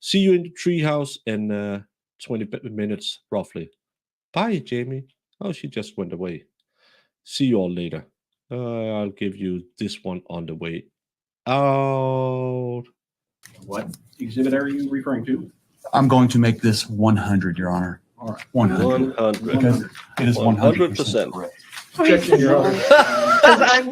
See you in the treehouse in 20 minutes, roughly. Bye, Jamie. Oh, she just went away. See you all later. I'll give you this one on the way out. What exhibit are you referring to? I'm going to make this 100, Your Honor. All right. 100. 100. Because it is 100% 100%. correct. Check in your other. 'Cause I'm